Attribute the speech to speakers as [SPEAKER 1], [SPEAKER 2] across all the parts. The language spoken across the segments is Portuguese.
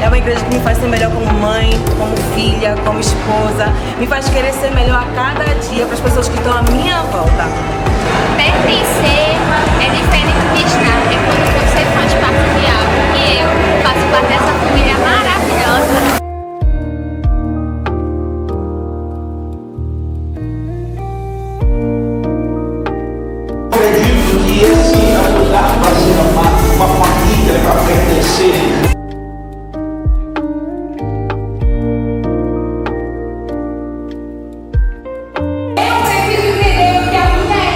[SPEAKER 1] É uma igreja que me faz ser melhor como mãe, como filha, como esposa. Me faz querer ser melhor a cada dia para as pessoas que estão à minha volta.
[SPEAKER 2] Pertencer é diferente de estar. É quando você faz parte de algo. E eu faço parte dessa família maravilhosa.
[SPEAKER 3] Acredito que esse é um lugar para ser amado, uma família para pertencer.
[SPEAKER 4] Eu preciso entender o que a mulher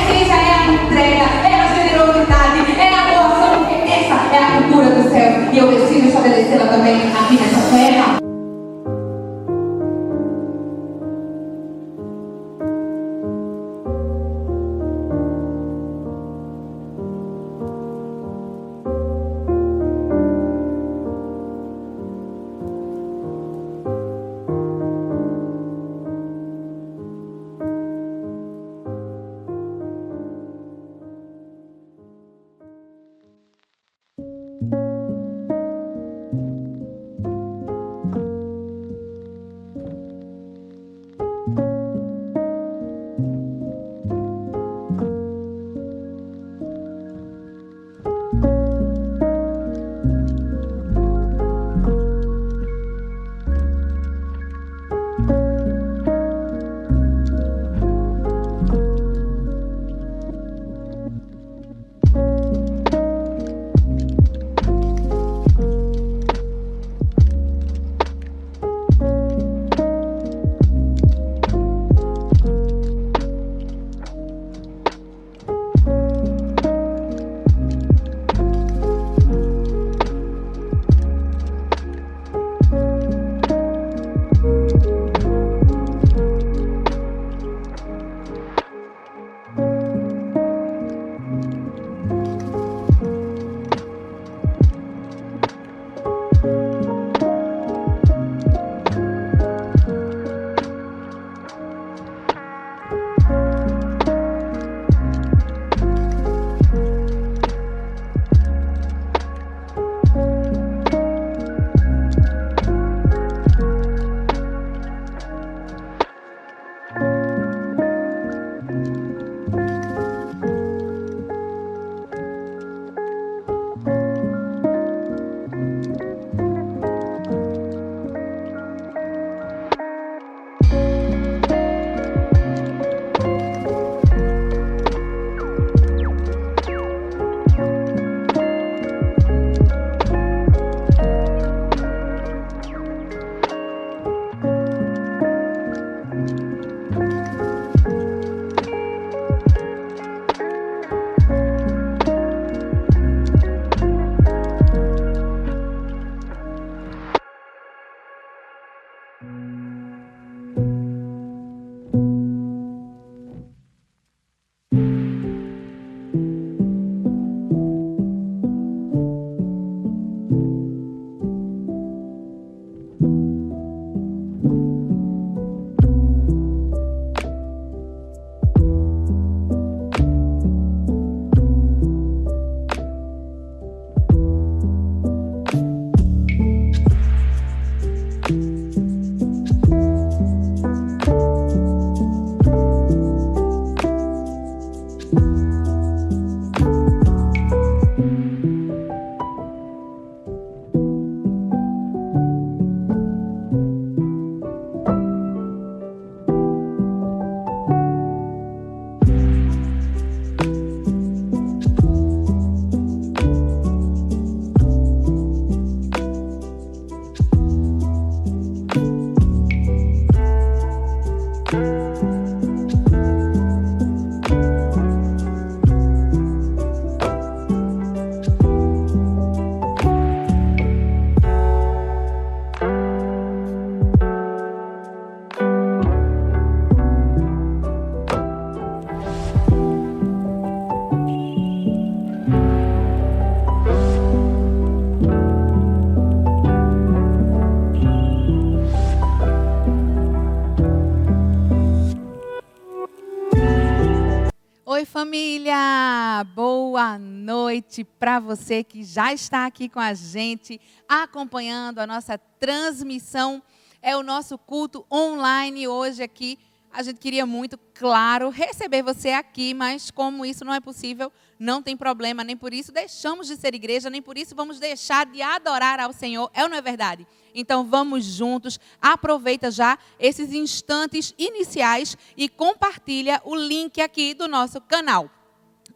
[SPEAKER 4] família! Boa noite para você que já está aqui com a gente, acompanhando a nossa transmissão. É o nosso culto online hoje aqui. A gente queria muito, claro, receber você aqui, mas como isso não é possível, não tem problema, nem por isso deixamos de ser igreja, nem por isso vamos deixar de adorar ao Senhor. É ou não é verdade? Então vamos juntos, aproveita já esses instantes iniciais e compartilha o link aqui do nosso canal.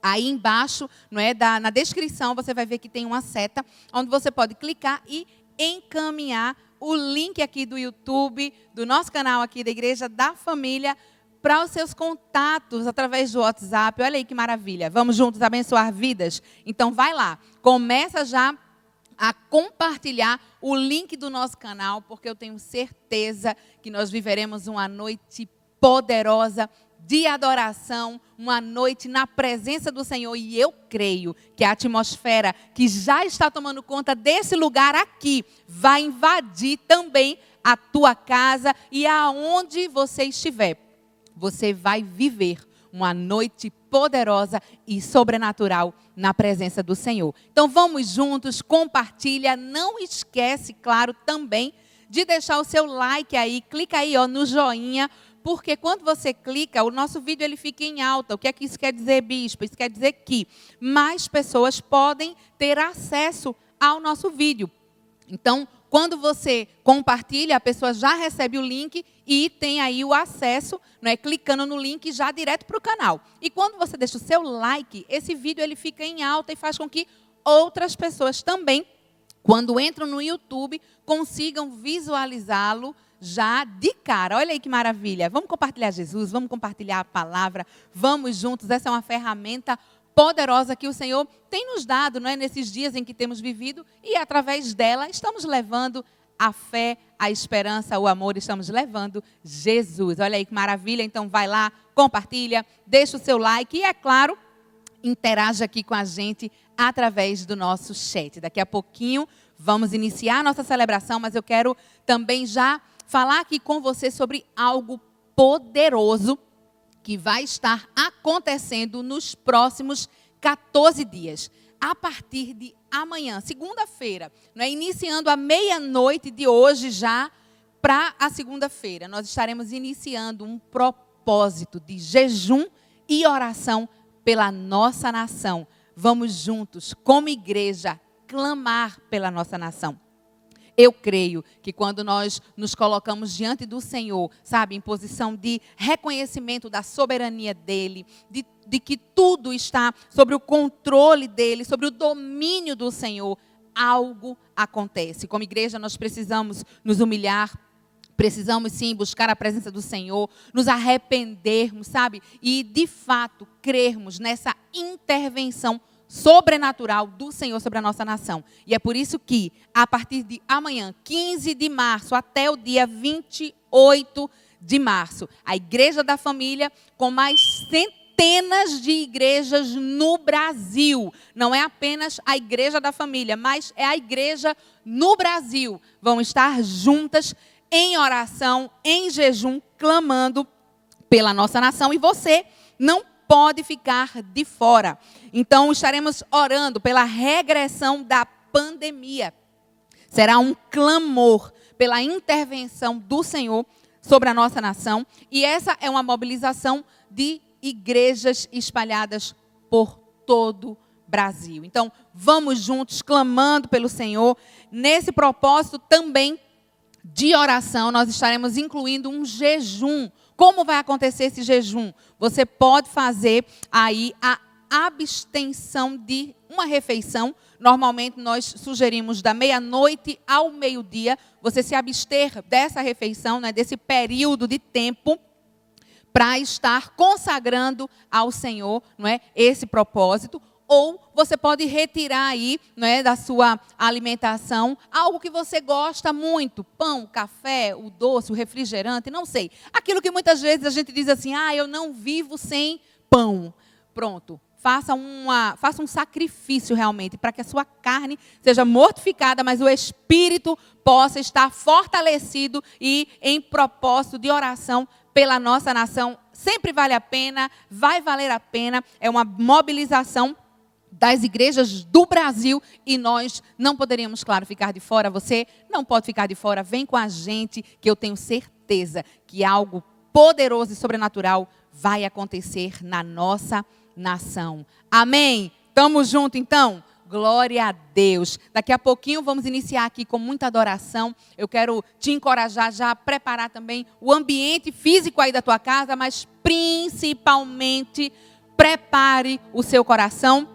[SPEAKER 4] Aí embaixo, não é, na descrição, você vai ver que tem uma seta, onde você pode clicar e encaminhar o link aqui do YouTube, do nosso canal aqui da Igreja da Família, para os seus contatos através do WhatsApp. Olha aí que maravilha. Vamos juntos abençoar vidas? Então vai lá, começa já a compartilhar o link do nosso canal, porque eu tenho certeza que nós viveremos uma noite poderosa de adoração, uma noite na presença do Senhor. E eu creio que a atmosfera que já está tomando conta desse lugar aqui vai invadir também a tua casa e aonde você estiver. Você vai viver uma noite poderosa e sobrenatural na presença do Senhor. Então vamos juntos, compartilha, não esquece, claro, também de deixar o seu like aí, clica aí no joinha, porque quando você clica, o nosso vídeo ele fica em alta. O que é que isso quer dizer, bispo? Isso quer dizer que mais pessoas podem ter acesso ao nosso vídeo. Então, quando você compartilha, a pessoa já recebe o link e tem aí o acesso, né, clicando no link já direto para o canal. E quando você deixa o seu like, esse vídeo ele fica em alta e faz com que outras pessoas também, quando entram no YouTube, consigam visualizá-lo já de cara. Olha aí que maravilha. Vamos compartilhar Jesus, vamos compartilhar a palavra, vamos juntos. Essa é uma ferramenta poderosa que o Senhor tem nos dado, não é, nesses dias em que temos vivido, e através dela estamos levando a fé, a esperança, o amor, estamos levando Jesus. Olha aí que maravilha. Então vai lá, compartilha, deixa o seu like e, é claro, interaja aqui com a gente através do nosso chat. Daqui a pouquinho vamos iniciar a nossa celebração, mas eu quero também já falar aqui com você sobre algo poderoso que vai estar acontecendo nos próximos 14 dias. A partir de amanhã, segunda-feira, iniciando a meia-noite de hoje já para a segunda-feira, nós estaremos iniciando um propósito de jejum e oração pela nossa nação. Vamos juntos, como igreja, clamar pela nossa nação. Eu creio que quando nós nos colocamos diante do Senhor, sabe, em posição de reconhecimento da soberania dEle, de que tudo está sobre o controle dEle, sobre o domínio do Senhor, algo acontece. Como igreja, nós precisamos nos humilhar, precisamos sim buscar a presença do Senhor, nos arrependermos, sabe, e de fato crermos nessa intervenção sobrenatural do Senhor sobre a nossa nação. E é por isso que, a partir de amanhã, 15 de março, até o dia 28 de março, a Igreja da Família, com mais centenas de igrejas no Brasil, não é apenas a Igreja da Família, mas é a igreja no Brasil, vão estar juntas em oração, em jejum, clamando pela nossa nação. E você não pode ficar de fora. Então, estaremos orando pela regressão da pandemia. Será um clamor pela intervenção do Senhor sobre a nossa nação. E essa é uma mobilização de igrejas espalhadas por todo o Brasil. Então, vamos juntos, clamando pelo Senhor. Nesse propósito também de oração, nós estaremos incluindo um jejum. Como vai acontecer esse jejum? Você pode fazer aí a abstenção de uma refeição. Normalmente nós sugerimos da meia-noite ao meio-dia, você se abster dessa refeição, desse período de tempo, para estar consagrando ao Senhor, esse propósito. Ou você pode retirar aí, da sua alimentação, algo que você gosta muito. Pão, café, o doce, o refrigerante, não sei. Aquilo que muitas vezes a gente diz assim, eu não vivo sem pão. Pronto, faça um sacrifício realmente, para que a sua carne seja mortificada, mas o espírito possa estar fortalecido e em propósito de oração pela nossa nação, sempre vale a pena, vai valer a pena. É uma mobilização das igrejas do Brasil e nós não poderíamos, claro, ficar de fora. Você não pode ficar de fora. Vem com a gente, que eu tenho certeza que algo poderoso e sobrenatural vai acontecer na nossa nação. Amém? Tamo junto, então? Glória a Deus. Daqui a pouquinho vamos iniciar aqui com muita adoração. Eu quero te encorajar já a preparar também o ambiente físico aí da tua casa, mas principalmente prepare o seu coração.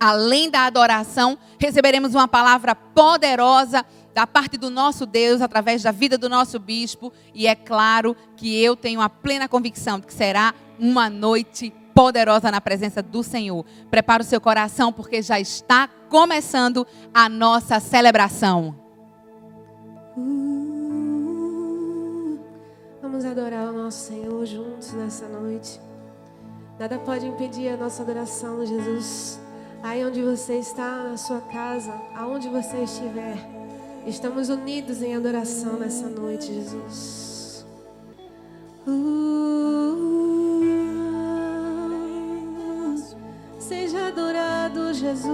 [SPEAKER 4] Além da adoração, receberemos uma palavra poderosa da parte do nosso Deus, através da vida do nosso bispo. E é claro que eu tenho a plena convicção de que será uma noite poderosa na presença do Senhor. Prepara o seu coração, porque já está começando a nossa celebração.
[SPEAKER 5] Vamos adorar o nosso Senhor juntos nessa noite. Nada pode impedir a nossa adoração, Jesus. Aí onde você está, na sua casa, aonde você estiver, estamos unidos em adoração nessa noite, Jesus. Seja adorado, Jesus.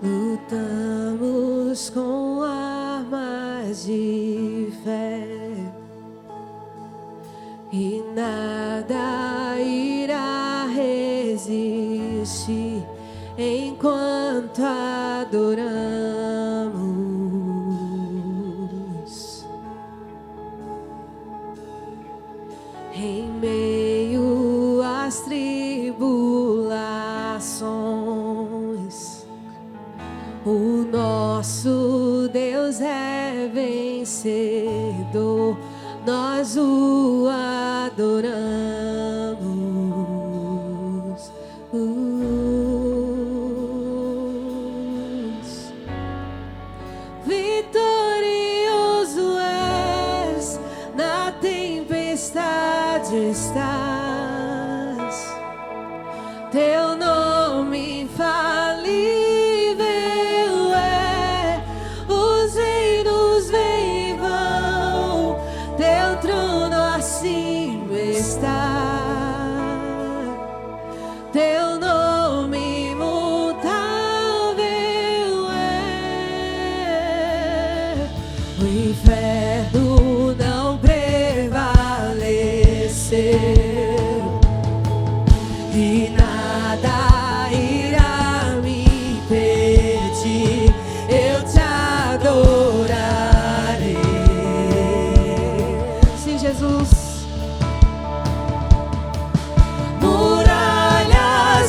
[SPEAKER 5] Lutamos com armas de fé e nada irá resistir enquanto adoramos. Em meio às tribulações, o nosso Deus é vencedor. Nós o adoramos. Vitorioso és, na tempestade estás. Teu nome infalível é, os reinos vêm e vão, teu trono acima está. Teu nome imutável é, o inferno não prevaleceu. E nada irá me impedir, eu te adorarei. Sim, Jesus. Muralhas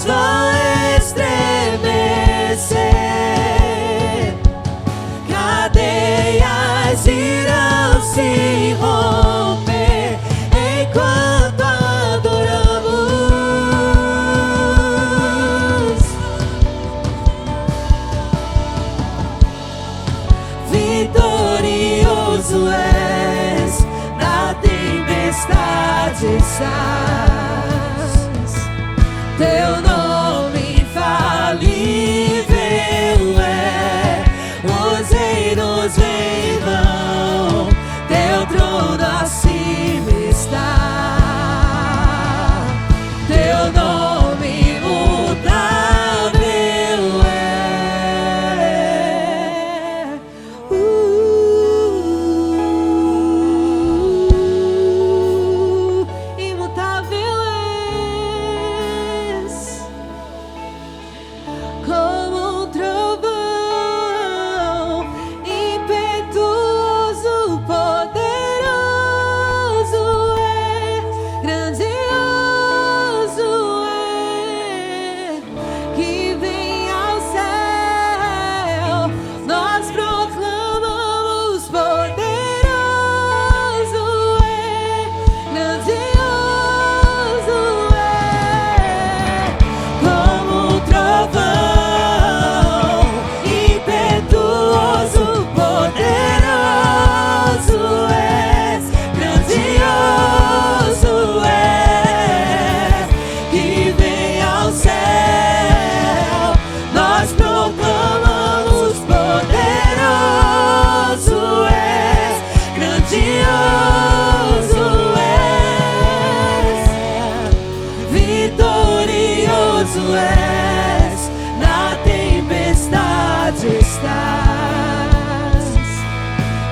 [SPEAKER 5] grandioso és, na tempestade estás.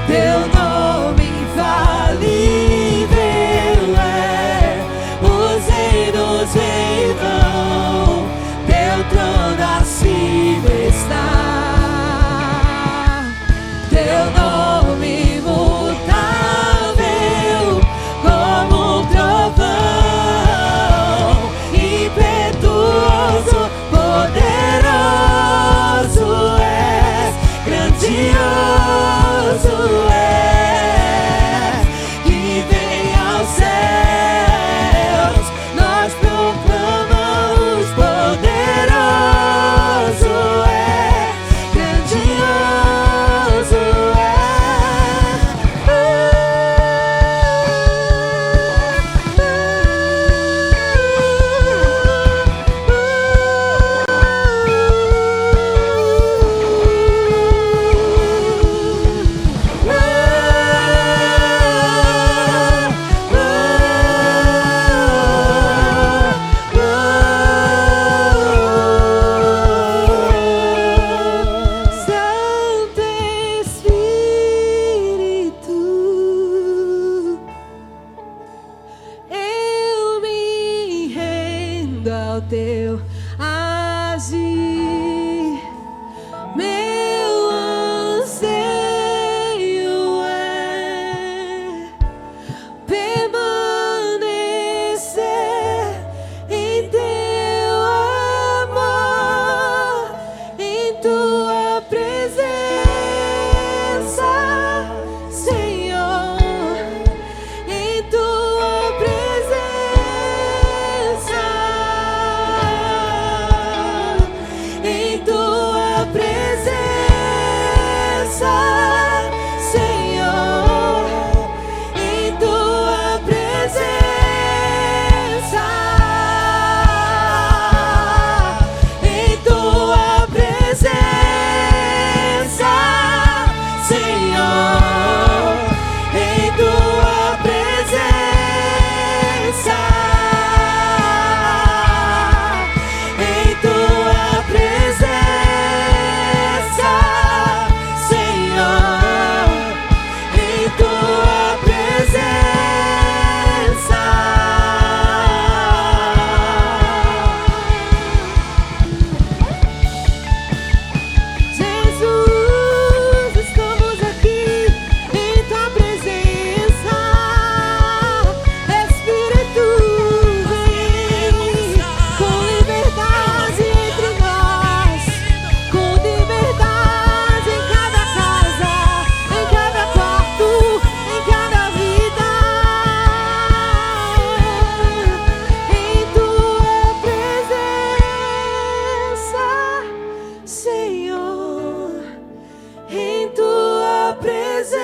[SPEAKER 5] Teu nome infalível é, os reinos vêm e vão, teu trono acima está. Teu nome imutável, como um trovão, impetuoso, poderoso és, grandioso és, que vem aos céus, nós proclamamos, poderoso és, grandioso Santo Espírito, eu me rendo ao teu agir. Meu anseio é permanecer em teu amor, em tua presença, Senhor, em tua presença, em tua presença, Senhor, em tua presença, em tua presença, Senhor, em tua presença, em tua presença, Senhor, em tua presença. Jesus, estamos aqui em tua presença. Espírito, vem com liberdade entre nós, com liberdade em cada casa, em cada quarto, em cada vida, em tua presença, Senhor, em tua presença,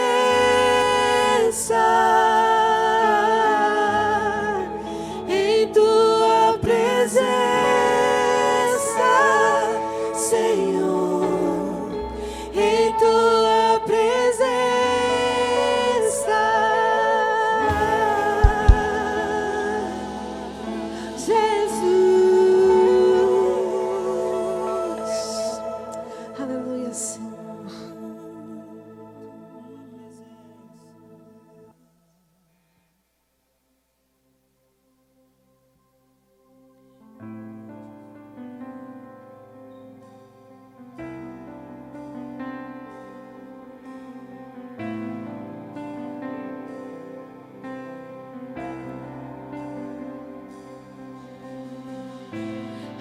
[SPEAKER 5] em tua presença, Senhor, em tua presença, Jesus. Aleluia, Senhor.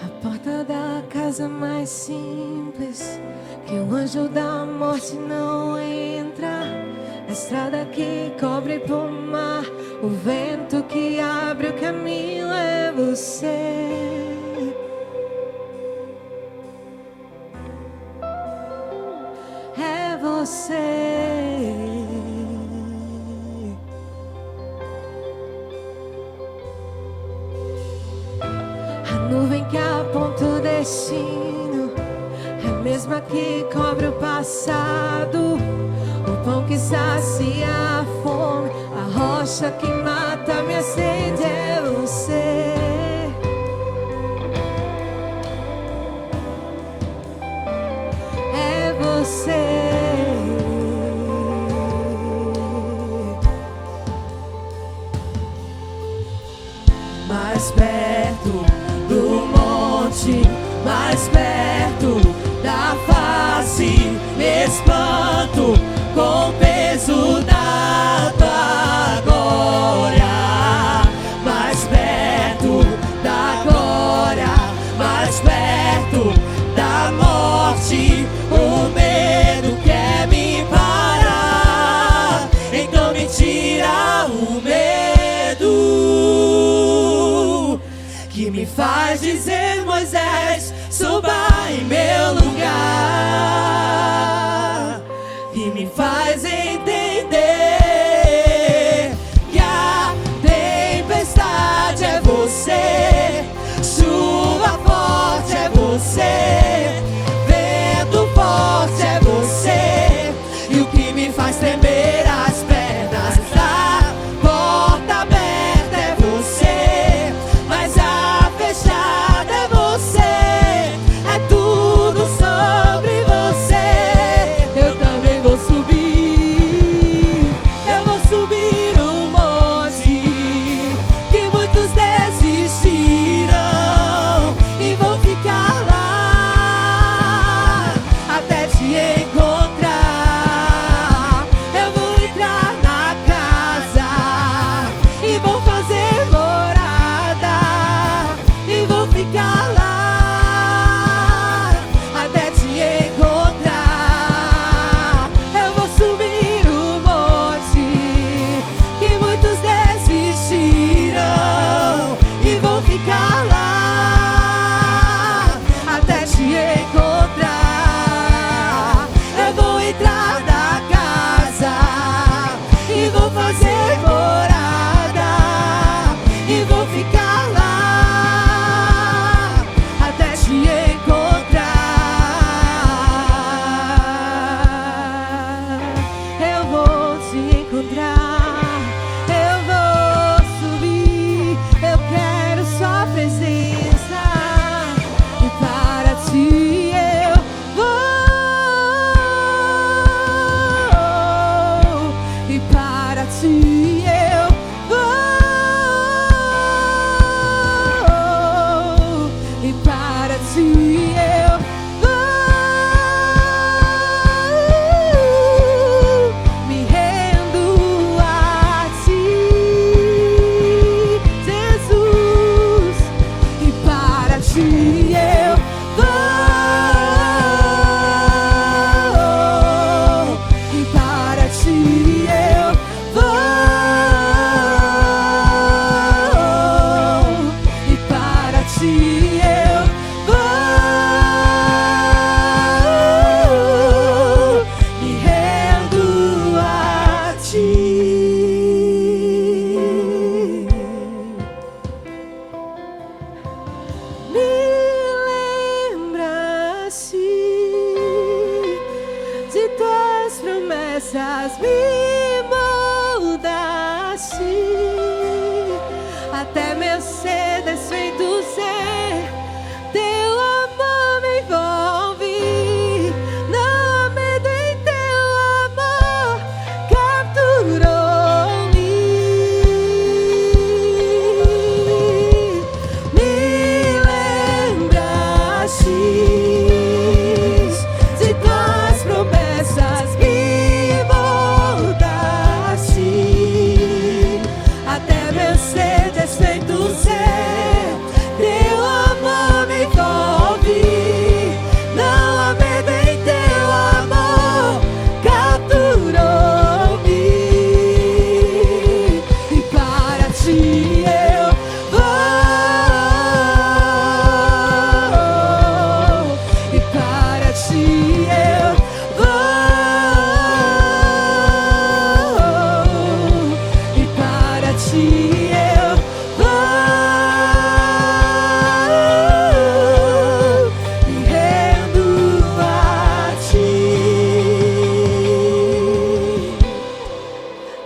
[SPEAKER 5] A porta da casa mais simples, que o anjo da morte não entra. A estrada que cobre por mar, o vento que abre o caminho é você. É você. A nuvem que aponta o destino é a mesma que cobre o passado. O pão que sacia a fome, a rocha que mata minha sede é você. mais perto do monte, mais perto da face. Me espanto com o peso da tua glória, mais perto da glória, mais perto da morte. O medo quer me parar, então me tira o medo que me faz dizer: Moisés, suba em meu lugar, e me faz entender que a tempestade é você, chuva forte é você, vento forte é você, e o que me faz tremer as pernas, a porta aberta é você, mas a fechada é você, é tudo sobre você. Eu também vou subir, eu vou subir um monte que muitos desistiram, e vou ficar lá até te encontrar. Eu vou entrar na casa e vou fazer morada, e vou ficar lá até te encontrar. Eu vou subir o monte que muitos desistiram, e vou ficar lá até te encontrar. Eu vou entrar na casa e vou fazer morada, e vou ficar lá até te encontrar. Eu vou te encontrar, eu vou subir, eu quero sua presença, e para ti eu vou, e para ti eu vou, e para ti eu vou, me rendo a ti, Jesus, e para ti eu vou, e para ti eu vou, e para ti eu vou, me rendo a ti. Me lembra-se de tuas promessas, me molda-se até meu ser desfeito ser. Teu amor me envolve, não há medo em teu amor, capturou-me. Me lembra-se de tuas promessas, me molda-se até meu ser desfeito ser. Teu amor me envolve, não há medo em teu amor, capturou-me, e para ti eu vou, e para ti eu vou, e para ti eu vou, me rendo a ti.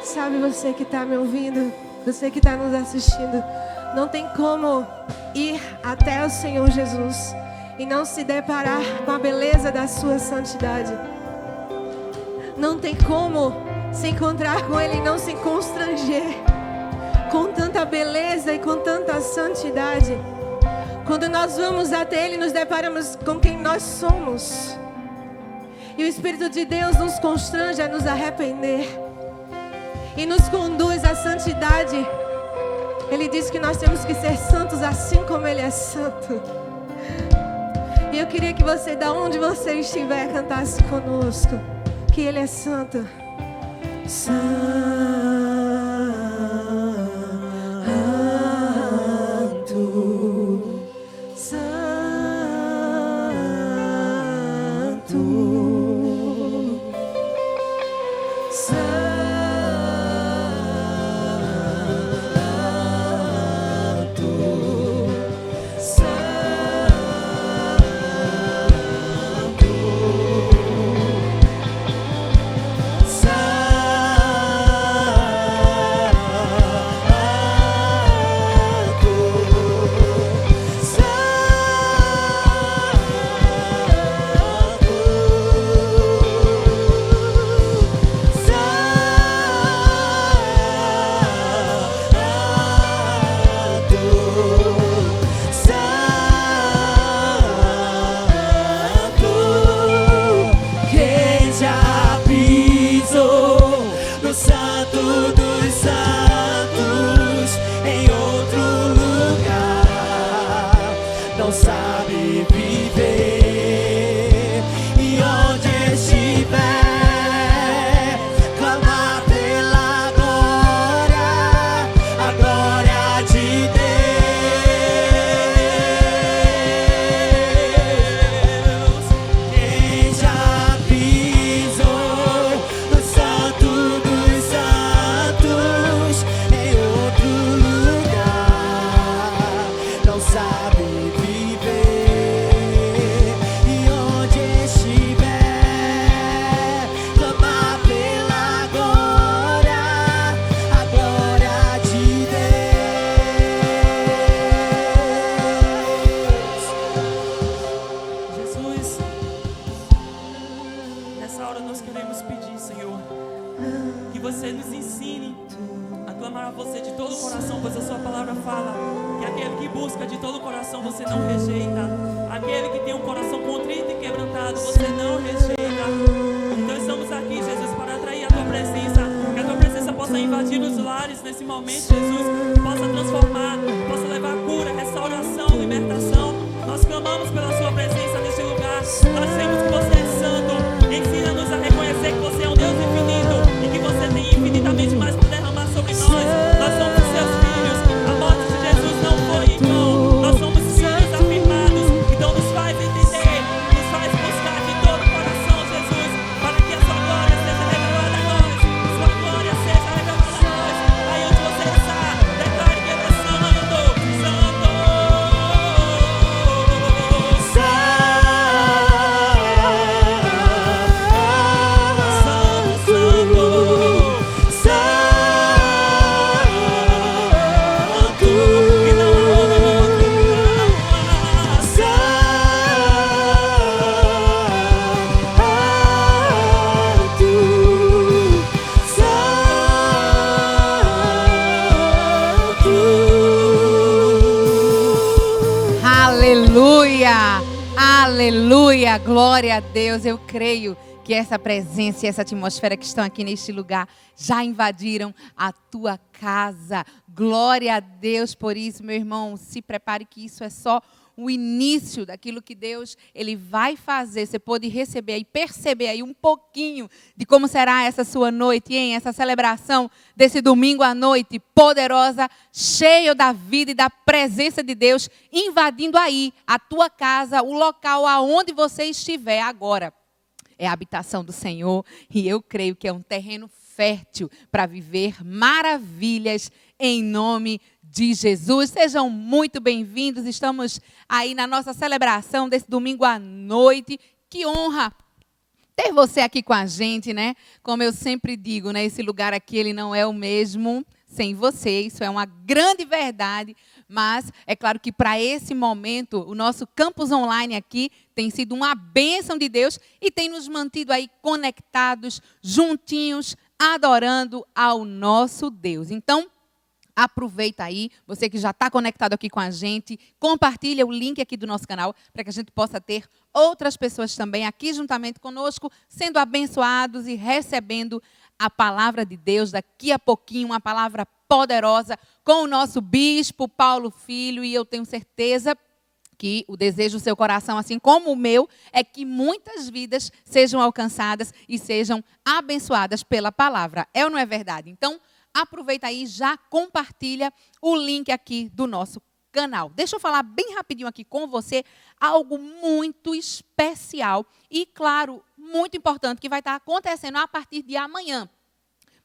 [SPEAKER 5] Sabe, você que está me ouvindo, você que está nos assistindo, não tem como ir até o Senhor Jesus e não se deparar com a beleza da sua santidade. Não tem como se encontrar com Ele e não se constranger com tanta beleza e com tanta santidade. Quando nós vamos até Ele, nos deparamos com quem nós somos. E o Espírito de Deus nos constrange a nos arrepender e nos conduz à santidade. Ele diz que nós temos que ser santos assim como Ele é santo. E eu queria que você, da onde você estiver, cantasse conosco que Ele é santo. Santo,
[SPEAKER 4] Aleluia, glória a Deus. Eu creio que essa presença e essa atmosfera que estão aqui neste lugar já invadiram a tua casa. Glória a Deus por isso, meu irmão. Se prepare que isso é só o início daquilo que Deus ele vai fazer. Você pode receber e perceber aí um pouquinho de como será essa sua noite, hein? Essa celebração desse domingo à noite poderosa, cheio da vida e da presença de Deus, invadindo aí a tua casa, o local aonde você estiver agora. É a habitação do Senhor e eu creio que é um terreno fértil para viver maravilhas em nome de Jesus. Sejam muito bem-vindos. Estamos aí na nossa celebração desse domingo à noite. Que honra ter você aqui com a gente, né? Como eu sempre digo, né? Esse lugar aqui ele não é o mesmo sem você. Isso é uma grande verdade. Mas é claro que para esse momento, o nosso campus online aqui tem sido uma bênção de Deus e tem nos mantido aí conectados, juntinhos, adorando ao nosso Deus. Então, Aproveita aí, você que já está conectado aqui com a gente, compartilha o link aqui do nosso canal para que a gente possa ter outras pessoas também aqui juntamente conosco, sendo abençoados e recebendo a palavra de Deus daqui a pouquinho, uma palavra poderosa com o nosso bispo Paulo Filho, e eu tenho certeza que o desejo do seu coração, assim como o meu, é que muitas vidas sejam alcançadas e sejam abençoadas pela palavra. É ou não é verdade? Então, aproveita aí, já compartilha o link aqui do nosso canal. Deixa eu falar bem rapidinho aqui com você algo muito especial e, claro, muito importante que vai estar acontecendo a partir de amanhã.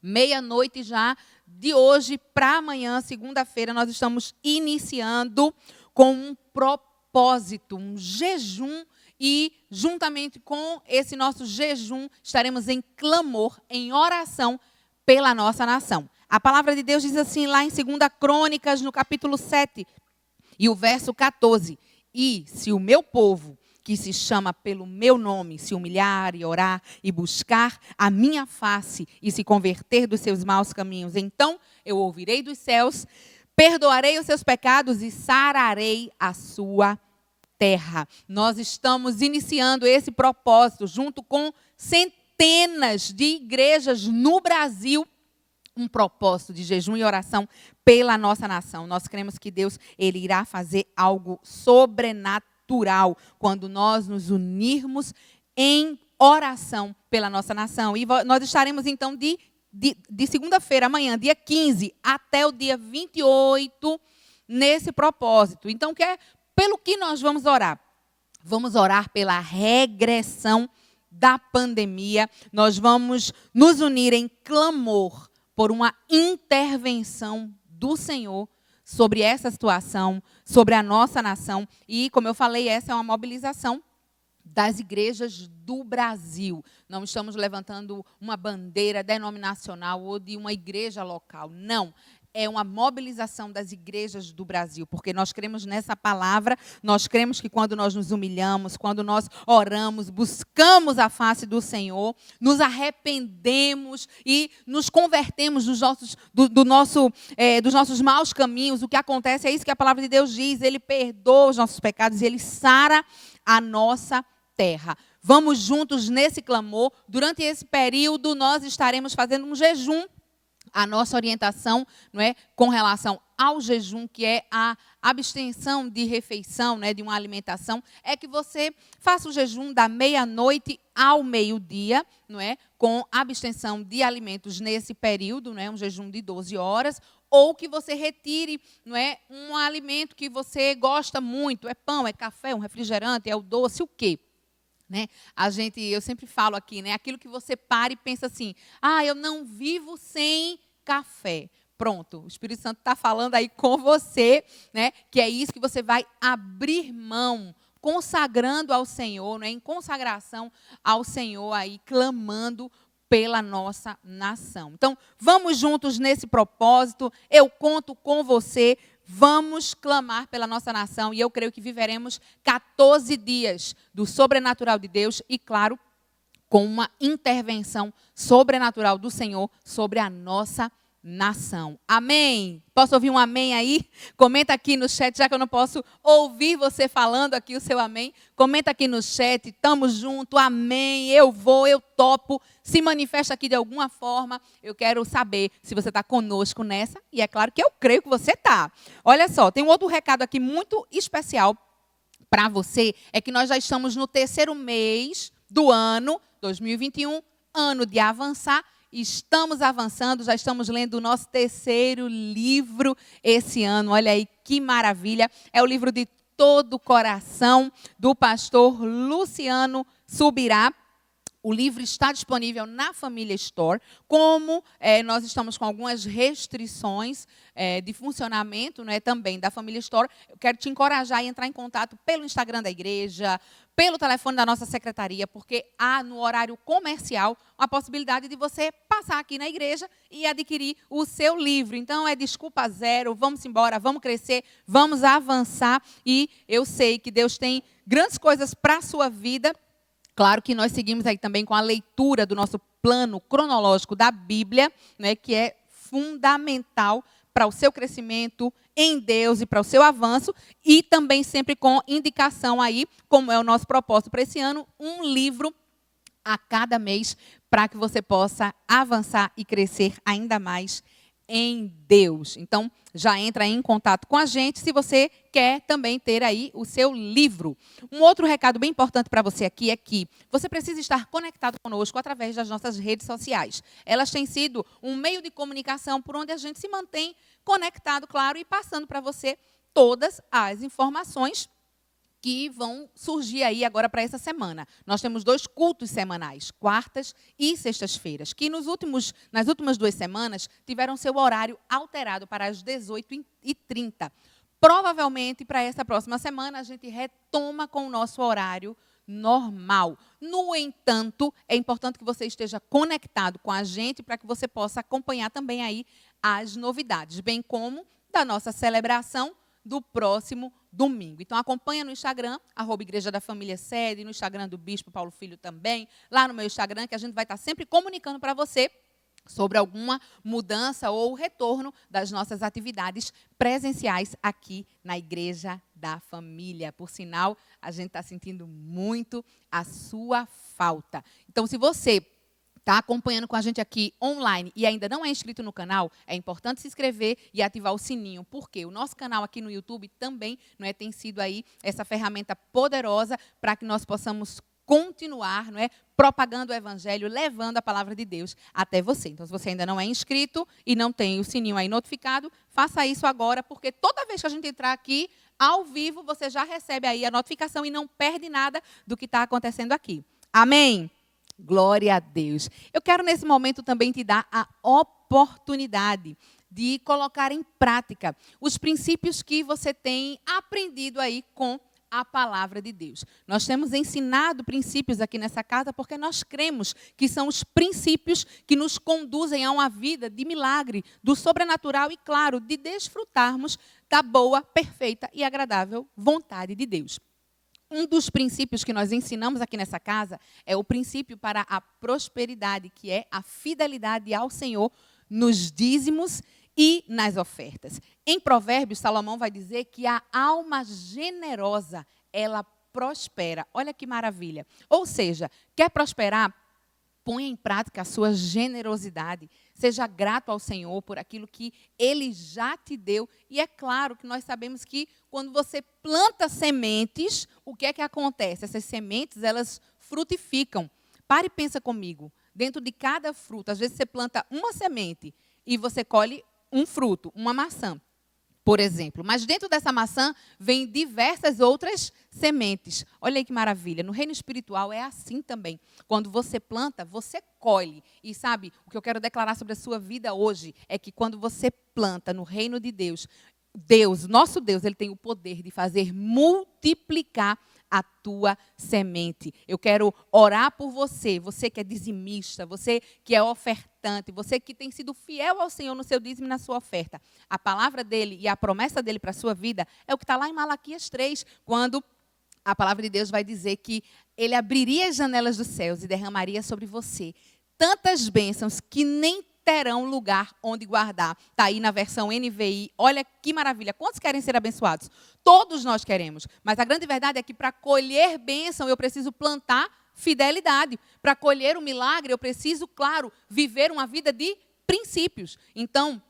[SPEAKER 4] Meia-noite já, de hoje para amanhã, segunda-feira, nós estamos iniciando com um propósito, um jejum, e juntamente com esse nosso jejum estaremos em clamor, em oração pela nossa nação. A palavra de Deus diz assim lá em 2 Crônicas, no capítulo 7, e o verso 14. E se o meu povo, que se chama pelo meu nome, se humilhar e orar e buscar a minha face e se converter dos seus maus caminhos, então eu ouvirei dos céus, perdoarei os seus pecados e sararei a sua terra. Nós estamos iniciando esse propósito junto com centenas de igrejas no Brasil, um propósito de jejum e oração pela nossa nação. Nós cremos que Deus, Ele irá fazer algo sobrenatural quando nós nos unirmos em oração pela nossa nação. E nós estaremos então de segunda-feira, amanhã, dia 15, até o dia 28, nesse propósito. Então, pelo que nós vamos orar? Vamos orar pela regressão da pandemia. Nós vamos nos unir em clamor por uma intervenção do Senhor sobre essa situação, sobre a nossa nação. E, como eu falei, essa é uma mobilização das igrejas do Brasil. Não estamos levantando uma bandeira denominacional ou de uma igreja local. Não. É uma mobilização das igrejas do Brasil, porque nós cremos nessa palavra, nós cremos que quando nós nos humilhamos, quando nós oramos, buscamos a face do Senhor, nos arrependemos e nos convertemos dos nossos maus caminhos, o que acontece é isso que a palavra de Deus diz, Ele perdoa os nossos pecados e Ele sara a nossa terra. Vamos juntos nesse clamor. Durante esse período, nós estaremos fazendo um jejum. A nossa orientação, não é, com relação ao jejum, que é a abstenção de refeição, né, de uma alimentação, é que você faça o jejum da meia-noite ao meio-dia, não é, com abstenção de alimentos nesse período, não é, um jejum de 12 horas, ou que você retire, não é, um alimento que você gosta muito, é pão, é café, um refrigerante, é o doce, o quê? Né? Eu sempre falo aqui, né? Aquilo que você para e pensa assim, eu não vivo sem café. Pronto, o Espírito Santo está falando aí com você, né? Que é isso que você vai abrir mão, consagrando ao Senhor, né? Em consagração ao Senhor aí, clamando pela nossa nação. Então, vamos juntos nesse propósito, eu conto com você. Vamos clamar pela nossa nação e eu creio que viveremos 14 dias do sobrenatural de Deus e, claro, com uma intervenção sobrenatural do Senhor sobre a nossa nação. Amém? Posso ouvir um amém aí? Comenta aqui no chat, já que eu não posso ouvir você falando aqui o seu amém. Comenta aqui no chat, estamos juntos, amém, eu vou, eu topo. Se manifesta aqui de alguma forma, eu quero saber se você está conosco nessa. E é claro que eu creio que você está. Olha só, tem um outro recado aqui muito especial para você. É que nós já estamos no terceiro mês do ano 2021, ano de avançar. Estamos avançando, já estamos lendo o nosso terceiro livro esse ano. Olha aí que maravilha. É o livro de Todo o Coração, do pastor Luciano Subirá. O livro está disponível na Família Store. Como nós estamos com algumas restrições de funcionamento, né, também da Família Store, eu quero te encorajar a entrar em contato pelo Instagram da igreja, pelo telefone da nossa secretaria, porque há no horário comercial a possibilidade de você passar aqui na igreja e adquirir o seu livro. Então, é desculpa zero, vamos embora, vamos crescer, vamos avançar. E eu sei que Deus tem grandes coisas para a sua vida. Claro que nós seguimos aí também com a leitura do nosso plano cronológico da Bíblia, né, que é fundamental para o seu crescimento em Deus e para o seu avanço, e também sempre com indicação aí, como é o nosso propósito para esse ano, um livro a cada mês, para que você possa avançar e crescer ainda mais em Deus. Então, já entra em contato com a gente se você quer também ter aí o seu livro. Um outro recado bem importante para você aqui é que você precisa estar conectado conosco através das nossas redes sociais. Elas têm sido um meio de comunicação por onde a gente se mantém conectado, claro, e passando para você todas as informações que vão surgir aí agora para essa semana. Nós temos 2 cultos semanais, quartas e sextas-feiras, que nas últimas 2 semanas tiveram seu horário alterado para as 18h30. Provavelmente, para essa próxima semana, a gente retoma com o nosso horário normal. No entanto, é importante que você esteja conectado com a gente para que você possa acompanhar também aí as novidades, bem como da nossa celebração do próximo domingo. Então, acompanha no Instagram, @Igreja da Família Sede, no Instagram do Bispo Paulo Filho também, lá no meu Instagram, que a gente vai estar sempre comunicando para você sobre alguma mudança ou retorno das nossas atividades presenciais aqui na Igreja da Família. Por sinal, a gente está sentindo muito a sua falta. Então, se você está acompanhando com a gente aqui online e ainda não é inscrito no canal, é importante se inscrever e ativar o sininho, porque o nosso canal aqui no YouTube também tem sido aí essa ferramenta poderosa para que nós possamos continuar propagando o Evangelho, levando a palavra de Deus até você. Então, se você ainda não é inscrito e não tem o sininho aí notificado, faça isso agora, porque toda vez que a gente entrar aqui, ao vivo, você já recebe aí a notificação e não perde nada do que está acontecendo aqui. Amém? Glória a Deus. Eu quero nesse momento também te dar a oportunidade de colocar em prática os princípios que você tem aprendido aí com a palavra de Deus. Nós temos ensinado princípios aqui nessa casa porque nós cremos que são os princípios que nos conduzem a uma vida de milagre, do sobrenatural e, claro, de desfrutarmos da boa, perfeita e agradável vontade de Deus. Um dos princípios que nós ensinamos aqui nessa casa é o princípio para a prosperidade, que é a fidelidade ao Senhor nos dízimos e nas ofertas. Em Provérbios, Salomão vai dizer que a alma generosa, ela prospera. Olha que maravilha. Ou seja, quer prosperar? Ponha em prática a sua generosidade. Seja grato ao Senhor por aquilo que Ele já te deu. E é claro que nós sabemos que quando você planta sementes, o que é que acontece? Essas sementes, elas frutificam. Pare e pensa comigo. Dentro de cada fruto, às vezes você planta uma semente e você colhe um fruto, uma maçã, por exemplo. Mas dentro dessa maçã vem diversas outras sementes. Olha aí que maravilha. No reino espiritual é assim também. Quando você planta, você colhe. E sabe, o que eu quero declarar sobre a sua vida hoje é que quando você planta no reino de Deus, nosso Deus, Ele tem o poder de fazer multiplicar a tua semente. Eu quero orar por você, você que é dizimista, você que é ofertante, você que tem sido fiel ao Senhor no seu dízimo e na sua oferta. A palavra dele e a promessa dele para a sua vida é o que está lá em Malaquias 3, quando a palavra de Deus vai dizer que ele abriria as janelas dos céus e derramaria sobre você tantas bênçãos que nem terão lugar onde guardar. Está aí na versão NVI. Olha que maravilha. Quantos querem ser abençoados? Todos nós queremos. Mas a grande verdade é que para colher bênção, eu preciso plantar fidelidade. Para colher o milagre, eu preciso, claro, viver uma vida de princípios. Então,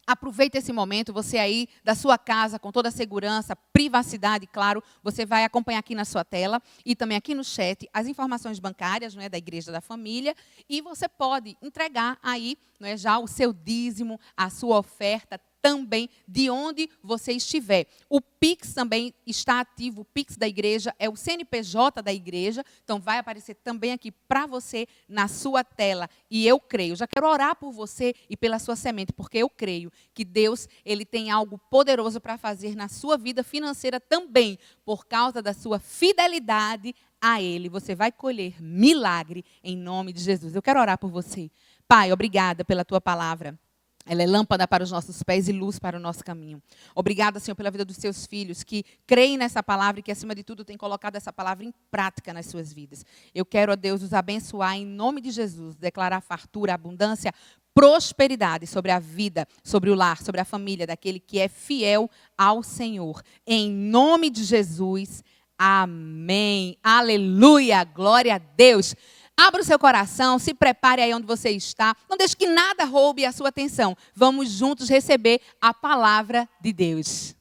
[SPEAKER 4] aproveita esse momento, você aí da sua casa, com toda a segurança, privacidade, claro, você vai acompanhar aqui na sua tela e também aqui no chat as informações bancárias, da Igreja da Família, e você pode entregar aí, já o seu dízimo, a sua oferta também de onde você estiver. O Pix também está ativo, o Pix da igreja é o CNPJ da igreja, então vai aparecer também aqui para você na sua tela. E eu creio, já quero orar por você e pela sua semente, porque eu creio que Deus, Ele tem algo poderoso para fazer na sua vida financeira também, por causa da sua fidelidade a Ele. Você vai colher milagre em nome de Jesus. Eu quero orar por você. Pai, obrigada pela tua palavra. Ela é lâmpada para os nossos pés e luz para o nosso caminho. Obrigada, Senhor, pela vida dos seus filhos que creem nessa palavra e que, acima de tudo, têm colocado essa palavra em prática nas suas vidas. Eu quero, ó Deus, os abençoar em nome de Jesus, declarar fartura, abundância, prosperidade sobre a vida, sobre o lar, sobre a família daquele que é fiel ao Senhor. Em nome de Jesus, amém. Aleluia, glória a Deus. Abra o seu coração, se prepare aí onde você está. Não deixe que nada roube a sua atenção. Vamos juntos receber a palavra de Deus.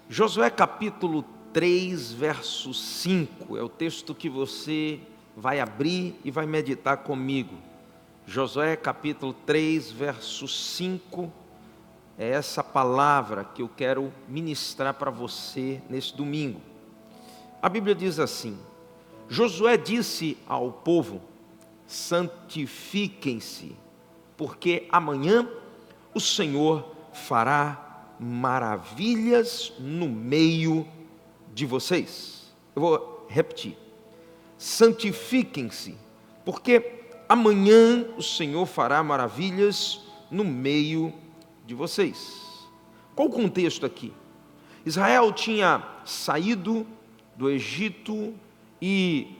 [SPEAKER 3] Josué capítulo 3, verso 5, é o texto que você vai abrir e vai meditar comigo. Josué capítulo 3, verso 5, é essa palavra que eu quero ministrar para você nesse domingo. A Bíblia diz assim: Josué disse ao povo: santifiquem-se, porque amanhã o Senhor fará maravilhas no meio de vocês. Eu vou repetir: santifiquem-se, porque amanhã o Senhor fará maravilhas no meio de vocês. Qual o contexto aqui? Israel tinha saído do Egito e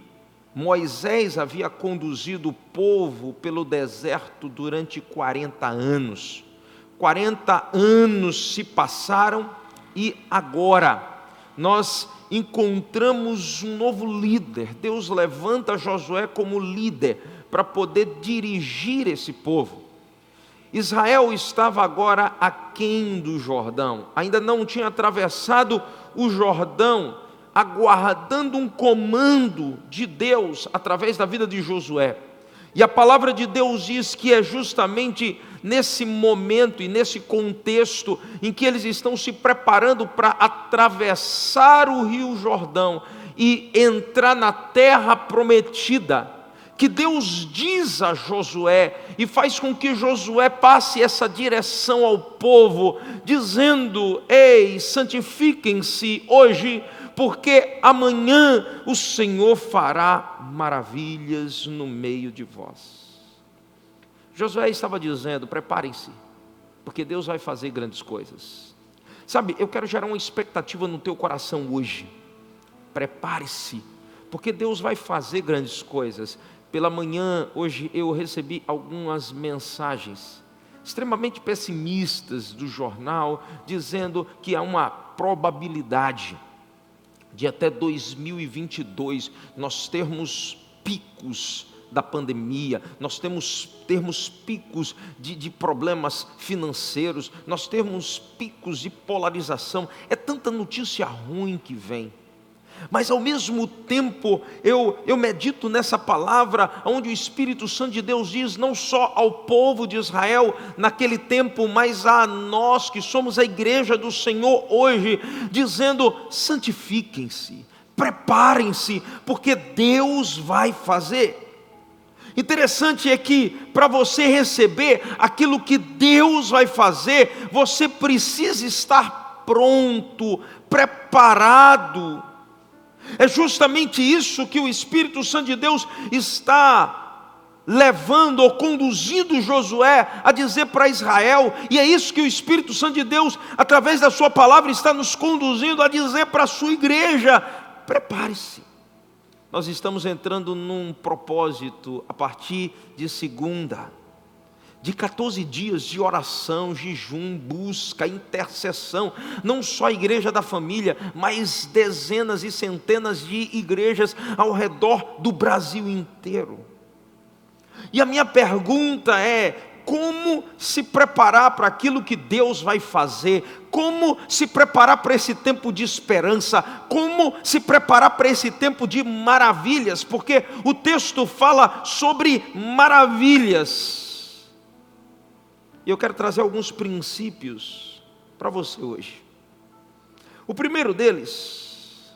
[SPEAKER 3] Moisés havia conduzido o povo pelo deserto durante 40 anos. 40 anos se passaram e agora nós encontramos um novo líder. Deus levanta Josué como líder para poder dirigir esse povo. Israel estava agora aquém do Jordão, ainda não tinha atravessado o Jordão, aguardando um comando de Deus através da vida de Josué. E a palavra de Deus diz que é justamente nesse momento e nesse contexto em que eles estão se preparando para atravessar o rio Jordão e entrar na terra prometida, que Deus diz a Josué e faz com que Josué passe essa direção ao povo, dizendo: ei, santifiquem-se hoje, porque amanhã o Senhor fará maravilhas no meio de vós. Josué estava dizendo: preparem-se, porque Deus vai fazer grandes coisas. Sabe, eu quero gerar uma expectativa no teu coração hoje. Prepare-se, porque Deus vai fazer grandes coisas. Pela manhã, hoje, eu recebi algumas mensagens extremamente pessimistas do jornal, dizendo que há uma probabilidade de até 2022 nós termos picos da pandemia, nós termos picos de problemas financeiros, nós termos picos de polarização. É tanta notícia ruim que vem. Mas ao mesmo tempo eu medito nessa palavra, onde o Espírito Santo de Deus diz, não só ao povo de Israel naquele tempo, mas a nós que somos a igreja do Senhor hoje, dizendo: santifiquem-se, preparem-se, porque Deus vai fazer. Interessante é que para você receber aquilo que Deus vai fazer, você precisa estar pronto, preparado. É justamente isso que o Espírito Santo de Deus está levando ou conduzindo Josué a dizer para Israel, e é isso que o Espírito Santo de Deus, através da sua palavra, está nos conduzindo a dizer para a sua igreja: prepare-se. Nós estamos entrando num propósito a partir de segunda, de 14 dias de oração, jejum, busca, intercessão, não só a igreja da família, mas dezenas e centenas de igrejas ao redor do Brasil inteiro. E a minha pergunta é: como se preparar para aquilo que Deus vai fazer? Como se preparar para esse tempo de esperança? Como se preparar para esse tempo de maravilhas? Porque o texto fala sobre maravilhas. E eu quero trazer alguns princípios para você hoje. O primeiro deles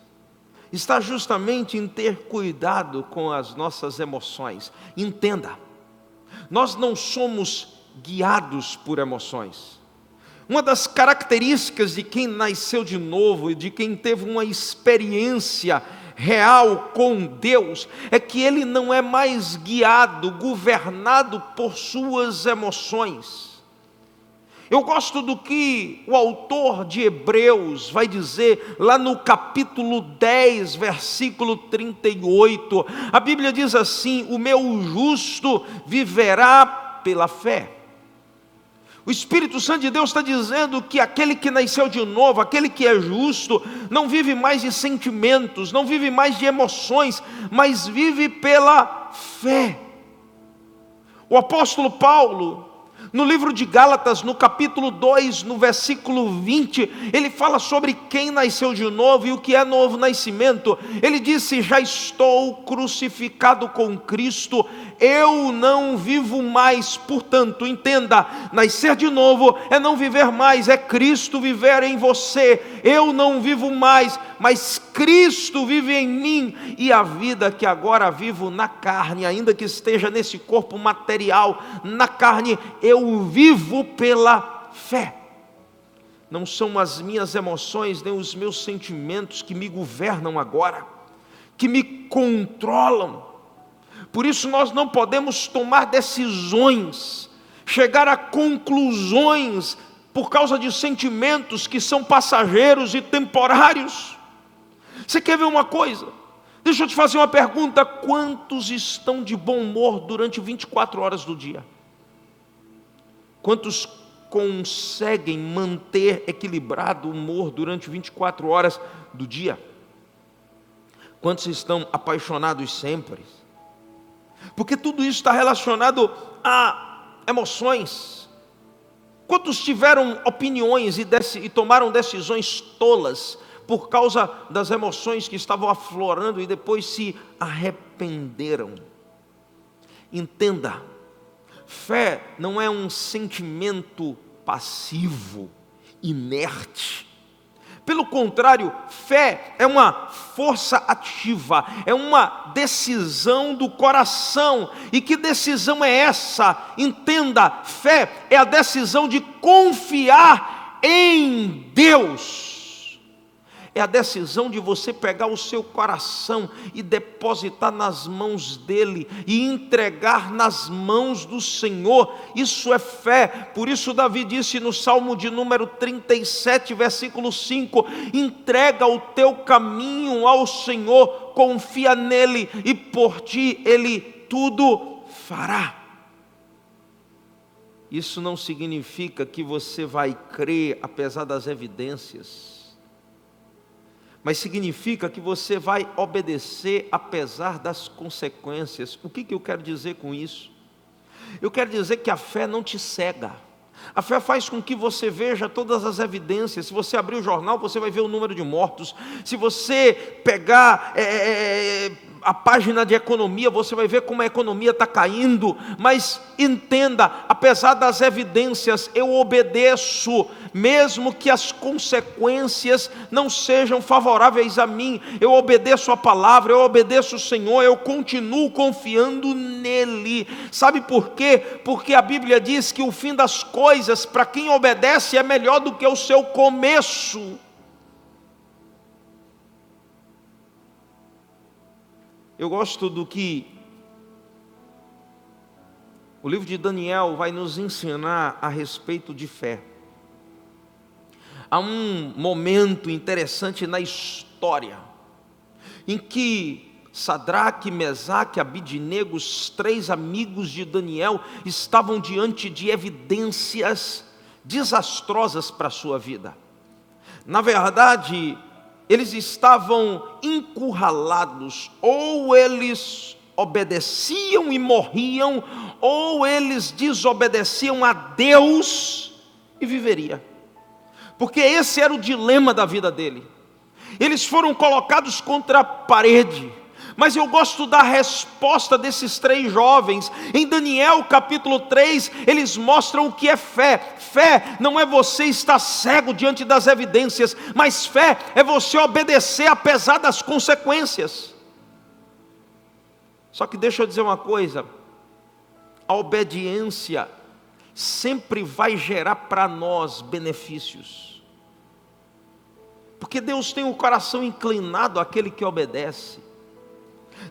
[SPEAKER 3] está justamente em ter cuidado com as nossas emoções. Entenda, nós não somos guiados por emoções. Uma das características de quem nasceu de novo e de quem teve uma experiência real com Deus é que ele não é mais guiado, governado por suas emoções. Eu gosto do que o autor de Hebreus vai dizer lá no capítulo 10, versículo 38. A Bíblia diz assim: o meu justo viverá pela fé. O Espírito Santo de Deus está dizendo que aquele que nasceu de novo, aquele que é justo, não vive mais de sentimentos, não vive mais de emoções, mas vive pela fé. O apóstolo Paulo, no livro de Gálatas, no capítulo 2, no versículo 20, ele fala sobre quem nasceu de novo e o que é novo nascimento. Ele disse: já estou crucificado com Cristo, eu não vivo mais. Portanto, entenda, nascer de novo é não viver mais, é Cristo viver em você. Eu não vivo mais, mas Cristo vive em mim, e a vida que agora vivo na carne, ainda que esteja nesse corpo material, na carne, eu vivo pela fé. Não são as minhas emoções, nem os meus sentimentos que me governam agora, que me controlam. Por isso nós não podemos tomar decisões, chegar a conclusões por causa de sentimentos que são passageiros e temporários. Você quer ver uma coisa? Deixa eu te fazer uma pergunta: quantos estão de bom humor durante 24 horas do dia? Quantos conseguem manter equilibrado o humor durante 24 horas do dia? Quantos estão apaixonados sempre? Porque tudo isso está relacionado a emoções. Quantos tiveram opiniões e tomaram decisões tolas por causa das emoções que estavam aflorando e depois se arrependeram? Entenda, fé não é um sentimento passivo, inerte. Pelo contrário, fé é uma força ativa, é uma decisão do coração. E que decisão é essa? Entenda, fé é a decisão de confiar em Deus. É a decisão de você pegar o seu coração e depositar nas mãos dele e entregar nas mãos do Senhor. Isso é fé. Por isso Davi disse no Salmo de número 37, versículo 5: entrega o teu caminho ao Senhor, confia nele e por ti ele tudo fará. Isso não significa que você vai crer apesar das evidências, mas significa que você vai obedecer apesar das consequências. O que eu quero dizer com isso? Eu quero dizer que a fé não te cega. A fé faz com que você veja todas as evidências. Se você abrir o jornal, você vai ver o número de mortos. Se você pegar a página de economia, você vai ver como a economia está caindo. Mas entenda, apesar das evidências, eu obedeço, mesmo que as consequências não sejam favoráveis a mim. Eu obedeço a palavra, eu obedeço o Senhor, eu continuo confiando nele. Sabe por quê? Porque a Bíblia diz que o fim das coisas, para quem obedece, é melhor do que o seu começo. Eu gosto do que o livro de Daniel vai nos ensinar a respeito de fé. Há um momento interessante na história em que Sadraque, Mesaque, Abidnego, os 3 amigos de Daniel, estavam diante de evidências desastrosas para a sua vida. Na verdade, eles estavam encurralados: ou eles obedeciam e morriam, ou eles desobedeciam a Deus e viveriam. Porque esse era o dilema da vida dele. Eles foram colocados contra a parede. Mas eu gosto da resposta desses 3 jovens. Em Daniel capítulo 3, eles mostram o que é fé. Fé não é você estar cego diante das evidências, mas fé é você obedecer apesar das consequências. Só que deixa eu dizer uma coisa: a obediência sempre vai gerar para nós benefícios, porque Deus tem o coração inclinado àquele que obedece.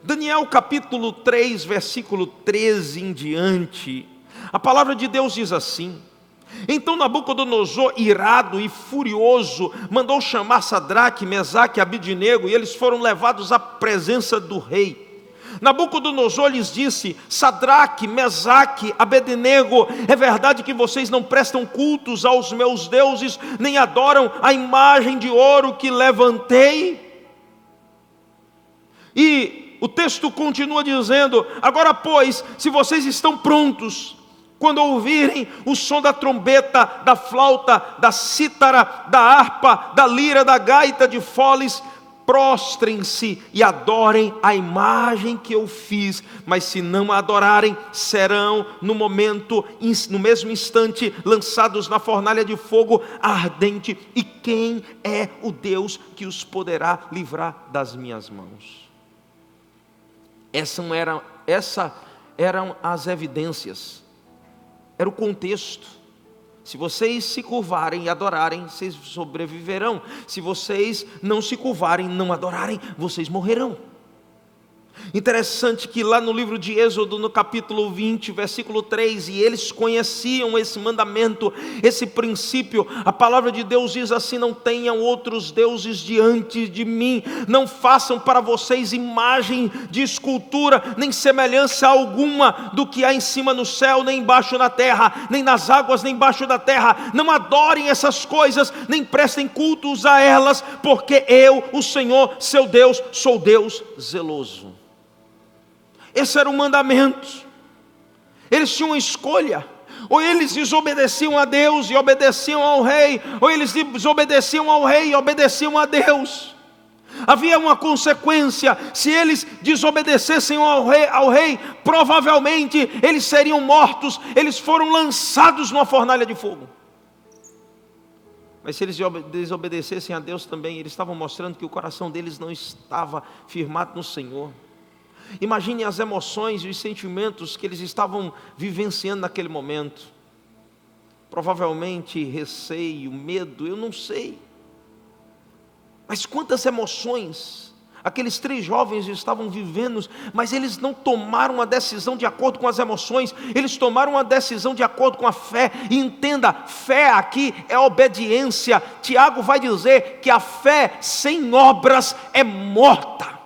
[SPEAKER 3] Daniel capítulo 3, versículo 13 em diante, a palavra de Deus diz assim: então Nabucodonosor, irado e furioso, mandou chamar Sadraque, Mesaque e Abidnego, e eles foram levados à presença do rei. Nabucodonosor lhes disse: Sadraque, Mesaque, Abednego, é verdade que vocês não prestam cultos aos meus deuses, nem adoram a imagem de ouro que levantei? E o texto continua dizendo: agora pois, se vocês estão prontos, quando ouvirem o som da trombeta, da flauta, da cítara, da harpa, da lira, da gaita, de foles, prostrem-se e adorem a imagem que eu fiz. Mas se não a adorarem, serão no mesmo instante lançados na fornalha de fogo ardente. E quem é o Deus que os poderá livrar das minhas mãos? Essas eram as evidências, era o contexto. Se vocês se curvarem e adorarem, vocês sobreviverão. Se vocês não se curvarem, não adorarem, vocês morrerão. Interessante que lá no livro de Êxodo, no capítulo 20, versículo 3, e eles conheciam esse mandamento, esse princípio. A palavra de Deus diz assim: não tenham outros deuses diante de mim, não façam para vocês imagem de escultura, nem semelhança alguma do que há em cima no céu, nem embaixo na terra, nem nas águas, nem embaixo da terra. Não adorem essas coisas, nem prestem cultos a elas, porque eu, o Senhor, seu Deus, sou Deus zeloso. Esse era o mandamento. Eles tinham uma escolha: ou eles desobedeciam a Deus e obedeciam ao rei, ou eles desobedeciam ao rei e obedeciam a Deus. Havia uma consequência: se eles desobedecessem ao rei, provavelmente eles seriam mortos, eles foram lançados numa fornalha de fogo. Mas se eles desobedecessem a Deus também, eles estavam mostrando que o coração deles não estava firmado no Senhor. Imagine as emoções e os sentimentos que eles estavam vivenciando naquele momento. Provavelmente receio, medo, eu não sei. Mas quantas emoções aqueles 3 jovens estavam vivendo, mas eles não tomaram uma decisão de acordo com as emoções, eles tomaram uma decisão de acordo com a fé. E entenda, fé aqui é obediência. Tiago vai dizer que a fé sem obras é morta.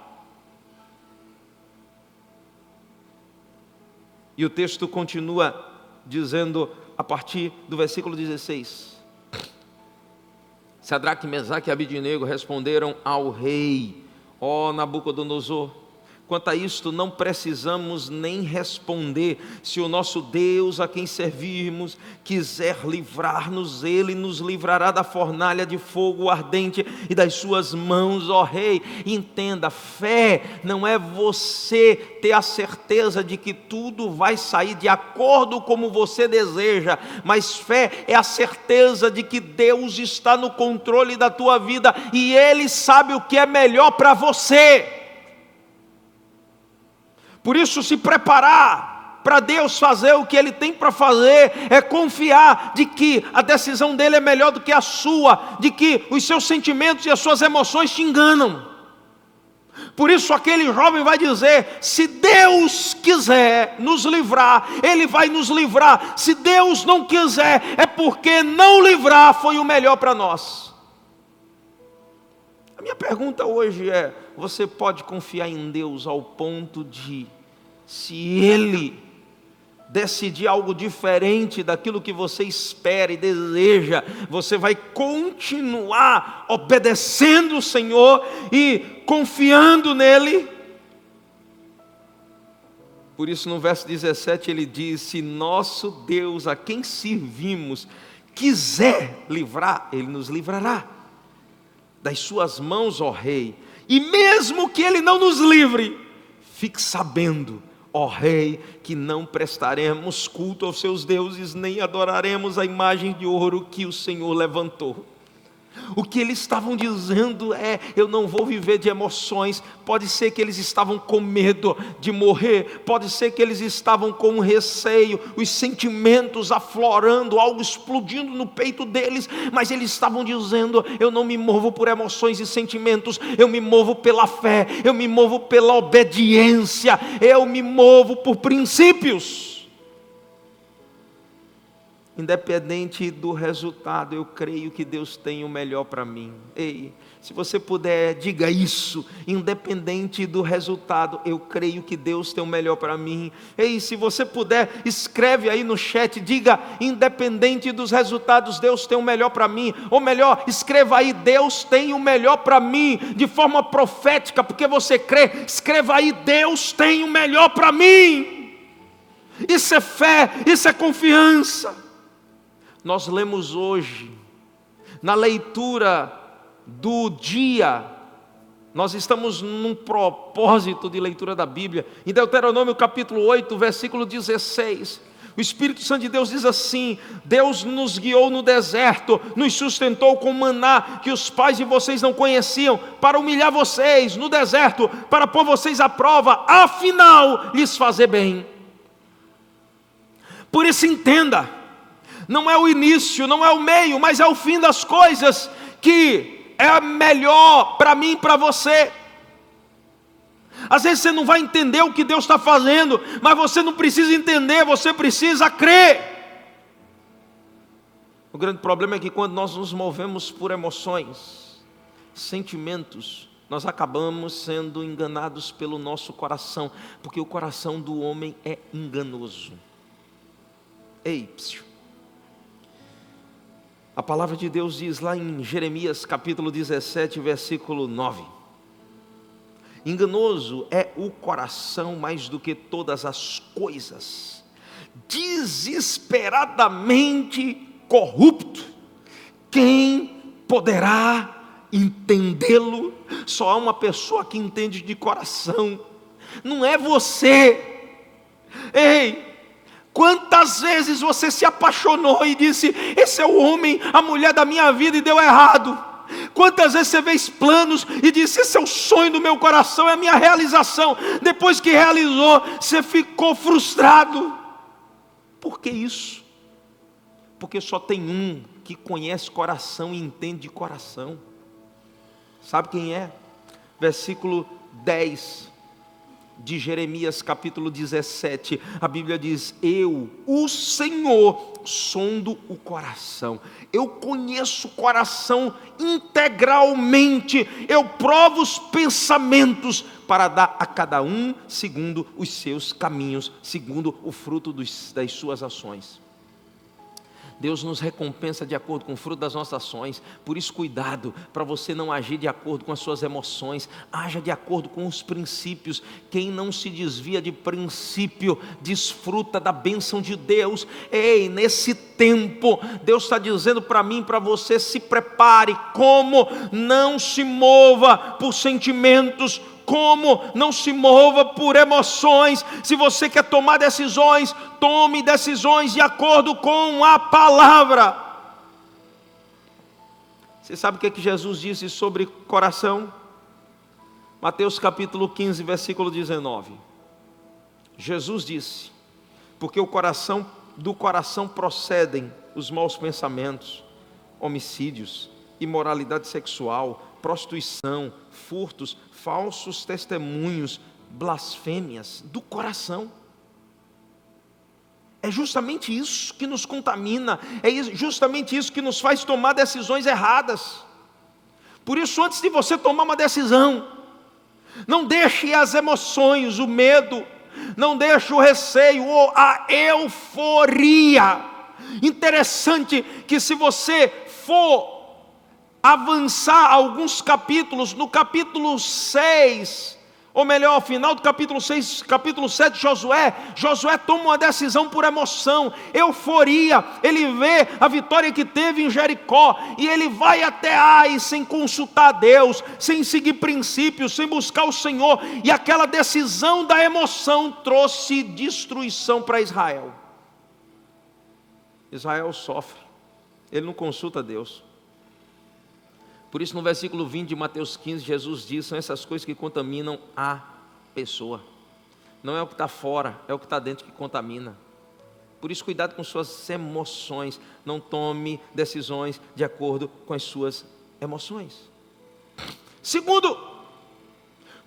[SPEAKER 3] E o texto continua dizendo, a partir do versículo 16: Sadraque, Mesaque e Abednego responderam ao rei: ó Nabucodonosor, quanto a isto não precisamos nem responder. Se o nosso Deus, a quem servirmos, quiser livrar-nos, Ele nos livrará da fornalha de fogo ardente e das suas mãos, ó rei. Entenda, fé não é você ter a certeza de que tudo vai sair de acordo como você deseja, mas fé é a certeza de que Deus está no controle da tua vida e Ele sabe o que é melhor para você. Por isso, se preparar para Deus fazer o que Ele tem para fazer é confiar de que a decisão dEle é melhor do que a sua, de que os seus sentimentos e as suas emoções te enganam. Por isso aquele jovem vai dizer: se Deus quiser nos livrar, Ele vai nos livrar. Se Deus não quiser, é porque não livrar foi o melhor para nós. A minha pergunta hoje é: você pode confiar em Deus ao ponto de, se Ele decidir algo diferente daquilo que você espera e deseja, você vai continuar obedecendo o Senhor e confiando nele? Por isso no verso 17 ele diz: se nosso Deus, a quem servimos, quiser livrar, Ele nos livrará das suas mãos, ó rei. E mesmo que Ele não nos livre, fique sabendo, ó rei, que não prestaremos culto aos seus deuses, nem adoraremos a imagem de ouro que o Senhor levantou. O que eles estavam dizendo é: eu não vou viver de emoções. Pode ser que eles estavam com medo de morrer, pode ser que eles estavam com receio, os sentimentos aflorando, algo explodindo no peito deles, mas eles estavam dizendo: eu não me movo por emoções e sentimentos, eu me movo pela fé, eu me movo pela obediência, eu me movo por princípios. Independente do resultado, eu creio que Deus tem o melhor para mim. Ei, Se você puder, diga isso, independente do resultado, eu creio que Deus tem o melhor para mim. Ei, se você puder, escreve aí no chat, diga, independente dos resultados, Deus tem o melhor para mim. Ou melhor, escreva aí, Deus tem o melhor para mim, de forma profética, porque você crê. Escreva aí, Deus tem o melhor para mim. Isso é fé, isso é confiança. Nós lemos hoje, na leitura do dia, nós estamos num propósito de leitura da Bíblia, em Deuteronômio capítulo 8, versículo 16, o Espírito Santo de Deus diz assim: Deus nos guiou no deserto, nos sustentou com maná que os pais de vocês não conheciam, para humilhar vocês no deserto, para pôr vocês à prova, afinal lhes fazer bem. Por isso entenda, não é o início, não é o meio, mas é o fim das coisas que é melhor para mim e para você. Às vezes você não vai entender o que Deus está fazendo, mas você não precisa entender, você precisa crer. O grande problema é que quando nós nos movemos por emoções, sentimentos, nós acabamos sendo enganados pelo nosso coração, porque o coração do homem é enganoso. Ei, psiu. A palavra de Deus diz lá em Jeremias capítulo 17, versículo 9: enganoso é o coração mais do que todas as coisas, desesperadamente corrupto, quem poderá entendê-lo? Só há uma pessoa que entende de coração, não é você. Ei, quantas vezes você se apaixonou e disse, esse é o homem, a mulher da minha vida, e deu errado? Quantas vezes você fez planos e disse, esse é o sonho do meu coração, é a minha realização. Depois que realizou, você ficou frustrado. Por que isso? Porque só tem um que conhece coração e entende de coração. Sabe quem é? Versículo 10 de Jeremias capítulo 17, a Bíblia diz, eu, o Senhor, sondo o coração, eu conheço o coração integralmente, eu provo os pensamentos, para dar a cada um segundo os seus caminhos, segundo o fruto das suas ações. Deus nos recompensa de acordo com o fruto das nossas ações. Por isso cuidado, para você não agir de acordo com as suas emoções. Haja de acordo com os princípios. Quem não se desvia de princípio, desfruta da bênção de Deus. Ei, nesse tempo, Deus está dizendo para mim e para você, se prepare. Como? Não se mova por sentimentos, como? Não se mova por emoções. Se você quer tomar decisões, tome decisões de acordo com a palavra. Você sabe o que Jesus disse sobre coração? Mateus capítulo 15, versículo 19. Jesus disse, porque do coração procedem os maus pensamentos, homicídios, imoralidade sexual, prostituição, furtos, falsos testemunhos, blasfêmias, do coração. É justamente isso que nos contamina, é justamente isso que nos faz tomar decisões erradas. Por isso, antes de você tomar uma decisão, não deixe as emoções, o medo, não deixe o receio ou a euforia. Interessante que se você for avançar alguns capítulos, no capítulo 6, ou melhor, ao final do capítulo 6, capítulo 7, Josué toma uma decisão por emoção, euforia. Ele vê a vitória que teve em Jericó, e ele vai até Ai, sem consultar a Deus, sem seguir princípios, sem buscar o Senhor, e aquela decisão da emoção trouxe destruição para Israel. Israel sofre, ele não consulta a Deus. Por isso no versículo 20 de Mateus 15, Jesus diz, são essas coisas que contaminam a pessoa. Não é o que está fora, é o que está dentro que contamina. Por isso cuidado com suas emoções, não tome decisões de acordo com as suas emoções. Segundo,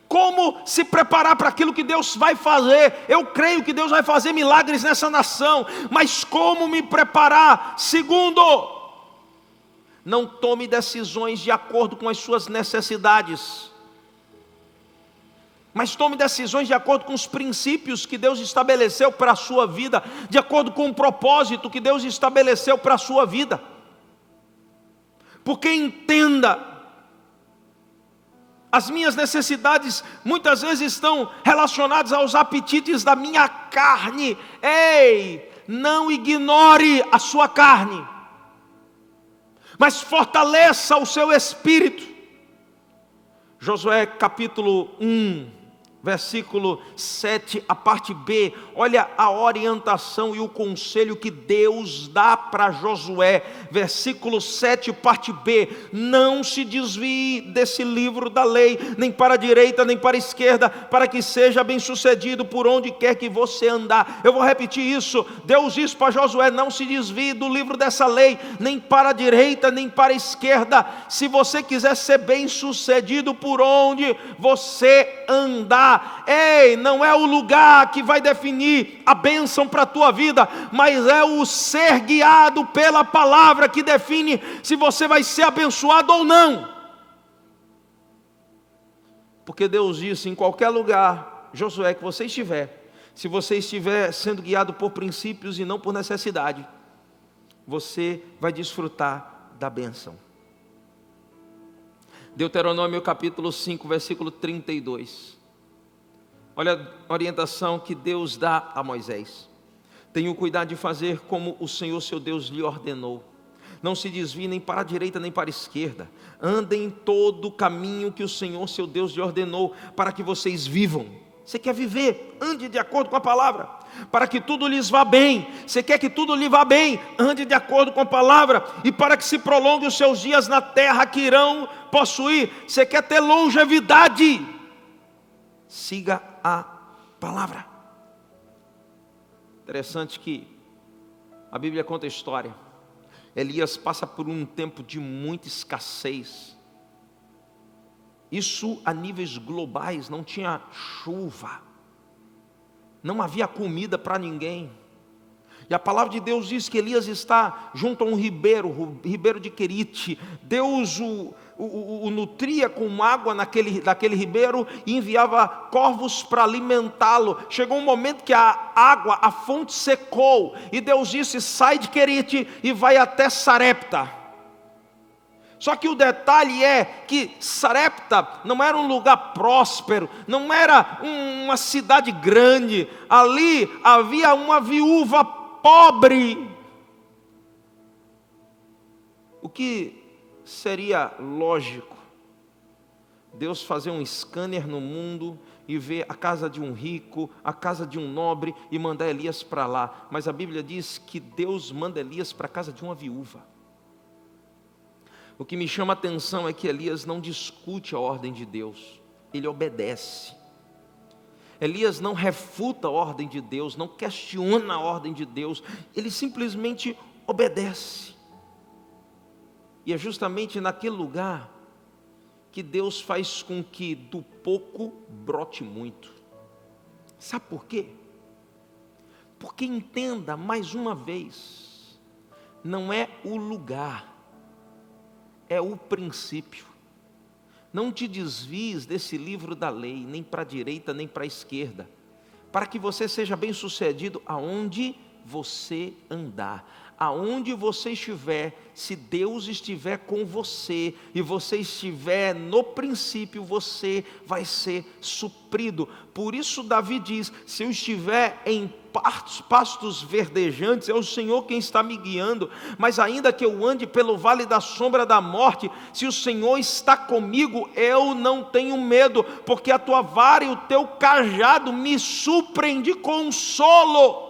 [SPEAKER 3] como se preparar para aquilo que Deus vai fazer? Eu creio que Deus vai fazer milagres nessa nação, mas como me preparar? Segundo, Não tome decisões de acordo com as suas necessidades, mas tome decisões de acordo com os princípios que Deus estabeleceu para a sua vida, de acordo com o propósito que Deus estabeleceu para a sua vida. Porque entenda, as minhas necessidades muitas vezes estão relacionadas aos apetites da minha carne. Ei, não ignore a sua carne, mas fortaleça o seu espírito. Josué capítulo 1, versículo 7, a parte B, olha a orientação e o conselho que Deus dá para Josué, versículo 7, parte B: não se desvie desse livro da lei, nem para a direita, nem para a esquerda, para que seja bem sucedido por onde quer que você andar. Eu vou repetir isso, Deus diz para Josué: não se desvie do livro dessa lei, nem para a direita, nem para a esquerda, se você quiser ser bem sucedido por onde você andar. Ei, não é o lugar que vai definir a bênção para a tua vida, mas é o ser guiado pela palavra que define se você vai ser abençoado ou não. Porque Deus disse: em qualquer lugar, Josué, que você estiver, se você estiver sendo guiado por princípios e não por necessidade, você vai desfrutar da bênção. Deuteronômio capítulo 5, versículo 32. Olha a orientação que Deus dá a Moisés: tenha o cuidado de fazer como o Senhor seu Deus lhe ordenou. Não se desvie nem para a direita nem para a esquerda. Andem em todo o caminho que o Senhor seu Deus lhe ordenou, para que vocês vivam. Você quer viver? Ande de acordo com a palavra, para que tudo lhes vá bem. Você quer que tudo lhe vá bem? Ande de acordo com a palavra, e para que se prolongue os seus dias na terra que irão possuir. Você quer ter longevidade? Siga a palavra. Interessante que a Bíblia conta a história. Elias passa por um tempo de muita escassez. Isso a níveis globais, não tinha chuva, não havia comida para ninguém. E a palavra de Deus diz que Elias está junto a um ribeiro, o ribeiro de Querite. Deus o nutria com água naquele ribeiro e enviava corvos para alimentá-lo. Chegou um momento que a água, a fonte secou, e Deus disse: sai de Querite e vai até Sarepta. Só que o detalhe é que Sarepta não era um lugar próspero, não era uma cidade grande. Ali havia uma viúva pobre. O que seria lógico? Deus fazer um scanner no mundo e ver a casa de um rico, a casa de um nobre, e mandar Elias para lá. Mas a Bíblia diz que Deus manda Elias para a casa de uma viúva. O que me chama a atenção é que Elias não discute a ordem de Deus, ele obedece. Elias não refuta a ordem de Deus, não questiona a ordem de Deus, ele simplesmente obedece. E é justamente naquele lugar que Deus faz com que do pouco brote muito. Sabe por quê? Porque entenda mais uma vez, não é o lugar, é o princípio. Não te desvies desse livro da lei, nem para a direita, nem para a esquerda, para que você seja bem sucedido aonde você andar. Aonde você estiver, se Deus estiver com você, e você estiver no princípio, você vai ser suprido. Por isso Davi diz: se eu estiver em pastos verdejantes, é o Senhor quem está me guiando. Mas ainda que eu ande pelo vale da sombra da morte, se o Senhor está comigo, eu não tenho medo, porque a tua vara e o teu cajado me suprem de consolo.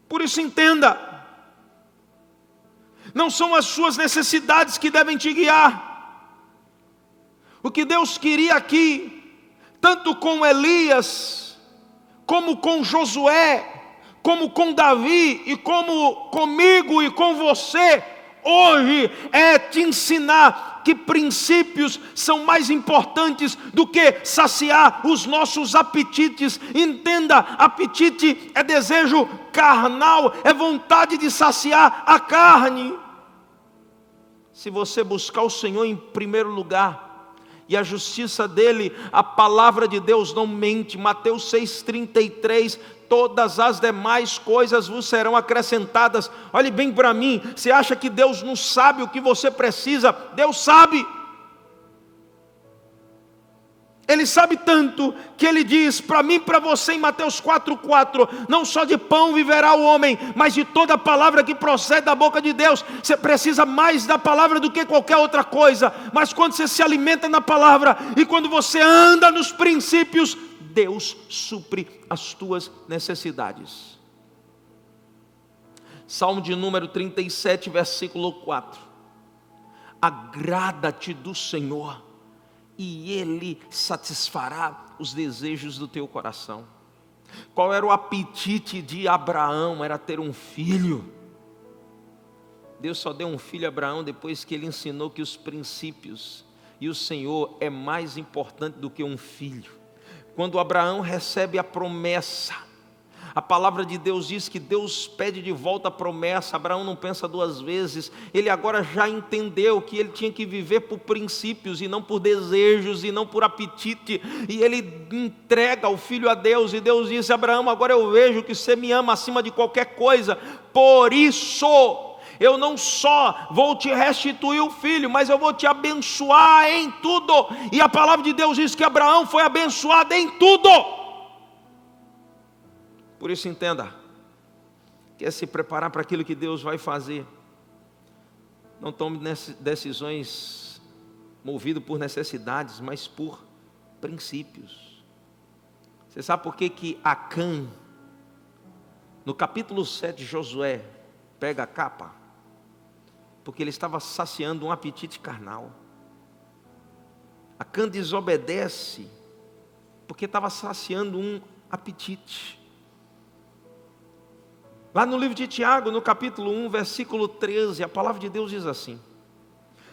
[SPEAKER 3] Por isso entenda, não são as suas necessidades que devem te guiar. O que Deus queria aqui, tanto com Elias, como com Josué, como com Davi, e como comigo e com você, hoje, é te ensinar que princípios são mais importantes do que saciar os nossos apetites. Entenda, apetite é desejo carnal, é vontade de saciar a carne. Se você buscar o Senhor em primeiro lugar, e a justiça dele, a palavra de Deus não mente. Mateus 6,33, todas as demais coisas vos serão acrescentadas. Olhe bem para mim, você acha que Deus não sabe o que você precisa? Deus sabe. Ele sabe tanto que ele diz para mim e para você em Mateus 4,4: não só de pão viverá o homem, mas de toda palavra que procede da boca de Deus. Você precisa mais da palavra do que qualquer outra coisa, mas quando você se alimenta na palavra e quando você anda nos princípios, Deus supre as tuas necessidades. Salmo de número 37, versículo 4: agrada-te do Senhor, e Ele satisfará os desejos do teu coração. Qual era o apetite de Abraão? Era ter um filho. Deus só deu um filho a Abraão depois que ele ensinou que os princípios e o Senhor é mais importante do que um filho. Quando Abraão recebe a promessa, a palavra de Deus diz que Deus pede de volta a promessa. Abraão não pensa duas vezes. Ele agora já entendeu que ele tinha que viver por princípios e não por desejos e não por apetite. E ele entrega o filho a Deus. E Deus disse: Abraão, agora eu vejo que você me ama acima de qualquer coisa. Por isso eu não só vou te restituir o filho, mas eu vou te abençoar em tudo. E a palavra de Deus diz que Abraão foi abençoado em tudo. Por isso entenda, quer se preparar para aquilo que Deus vai fazer, não tome decisões movido por necessidades, mas por princípios. Você sabe por que Acã, no capítulo 7 de Josué, pega a capa? Porque ele estava saciando um apetite carnal. Acã desobedece porque estava saciando um apetite. Lá no livro de Tiago, no capítulo 1, versículo 13, a palavra de Deus diz assim: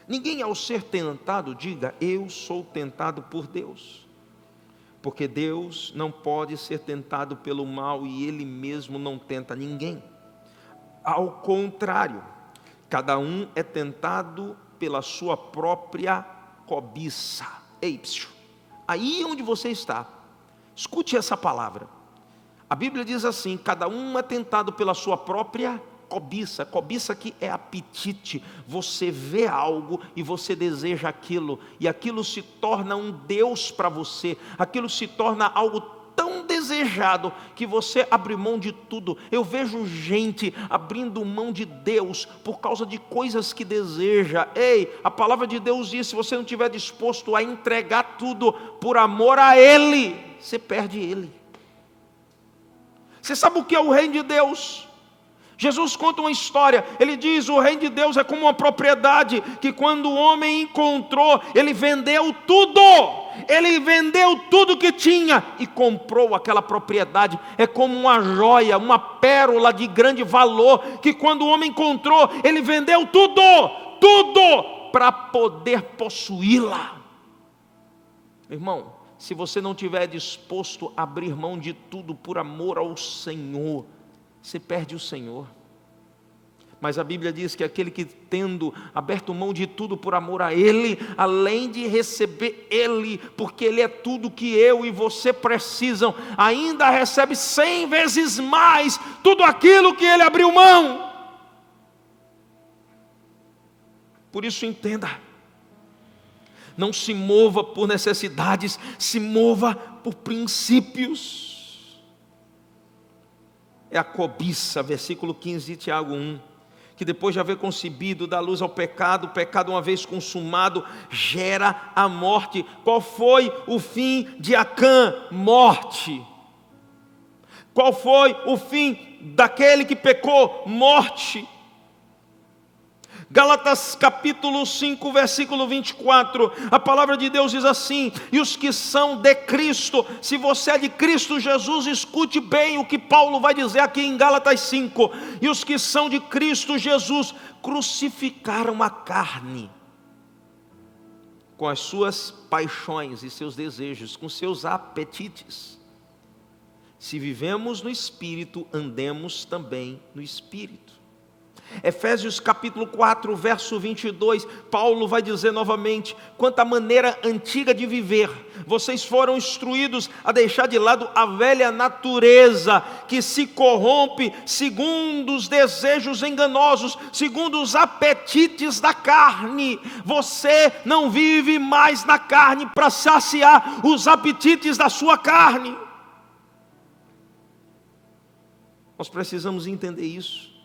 [SPEAKER 3] ninguém ao ser tentado diga, eu sou tentado por Deus. Porque Deus não pode ser tentado pelo mal e Ele mesmo não tenta ninguém. Ao contrário, cada um é tentado pela sua própria cobiça. Ei, aí onde você está, escute essa palavra. A Bíblia diz assim: cada um é tentado pela sua própria cobiça. Cobiça aqui é apetite. Você vê algo e você deseja aquilo, e aquilo se torna um Deus para você. Aquilo se torna algo tão desejado que você abre mão de tudo. Eu vejo gente abrindo mão de Deus por causa de coisas que deseja. Ei, a palavra de Deus diz: se você não estiver disposto a entregar tudo por amor a Ele, você perde Ele. Você sabe o que é o reino de Deus? Jesus conta uma história. Ele diz: o reino de Deus é como uma propriedade que quando o homem encontrou, ele vendeu tudo. Ele vendeu tudo que tinha e comprou aquela propriedade. É como uma joia, uma pérola de grande valor, que quando o homem encontrou, ele vendeu tudo para poder possuí-la. Irmão, se você não estiver disposto a abrir mão de tudo por amor ao Senhor, você perde o Senhor. Mas a Bíblia diz que aquele que, tendo aberto mão de tudo por amor a Ele, além de receber Ele, porque Ele é tudo que eu e você precisam, ainda recebe 100 vezes mais tudo aquilo que Ele abriu mão. Por isso entenda, não se mova por necessidades, se mova por princípios. É a cobiça, versículo 15 de Tiago 1, que depois de haver concebido, dá luz ao pecado, o pecado uma vez consumado, gera a morte. Qual foi o fim de Acã? Morte. Qual foi o fim daquele que pecou? Morte. Gálatas capítulo 5, versículo 24, a palavra de Deus diz assim: e os que são de Cristo, se você é de Cristo Jesus, escute bem o que Paulo vai dizer aqui em Gálatas 5, e os que são de Cristo Jesus, crucificaram a carne com as suas paixões e seus desejos, com seus apetites. Se vivemos no Espírito, andemos também no Espírito. Efésios capítulo 4, verso 22, Paulo vai dizer novamente: quanto à maneira antiga de viver, vocês foram instruídos a deixar de lado a velha natureza, que se corrompe segundo os desejos enganosos, segundo os apetites da carne. Você não vive mais na carne para saciar os apetites da sua carne. Nós precisamos entender isso.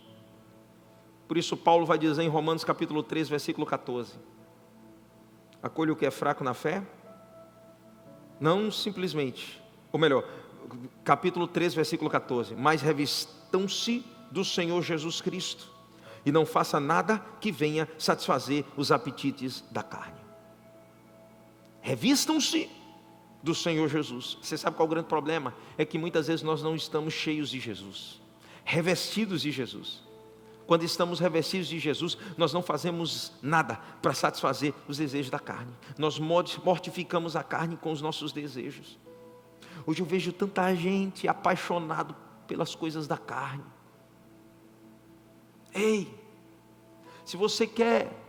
[SPEAKER 3] Por isso Paulo vai dizer em Romanos capítulo 3, versículo 14: acolha o que é fraco na fé, não simplesmente, ou melhor, capítulo 3, versículo 14: mas revistam-se do Senhor Jesus Cristo, e não faça nada que venha satisfazer os apetites da carne. Revistam-se do Senhor Jesus. Você sabe qual é o grande problema? É que muitas vezes nós não estamos cheios de Jesus, revestidos de Jesus. Quando estamos revestidos de Jesus, nós não fazemos nada para satisfazer os desejos da carne. Nós mortificamos a carne com os nossos desejos. Hoje eu vejo tanta gente apaixonado pelas coisas da carne. Ei, se você quer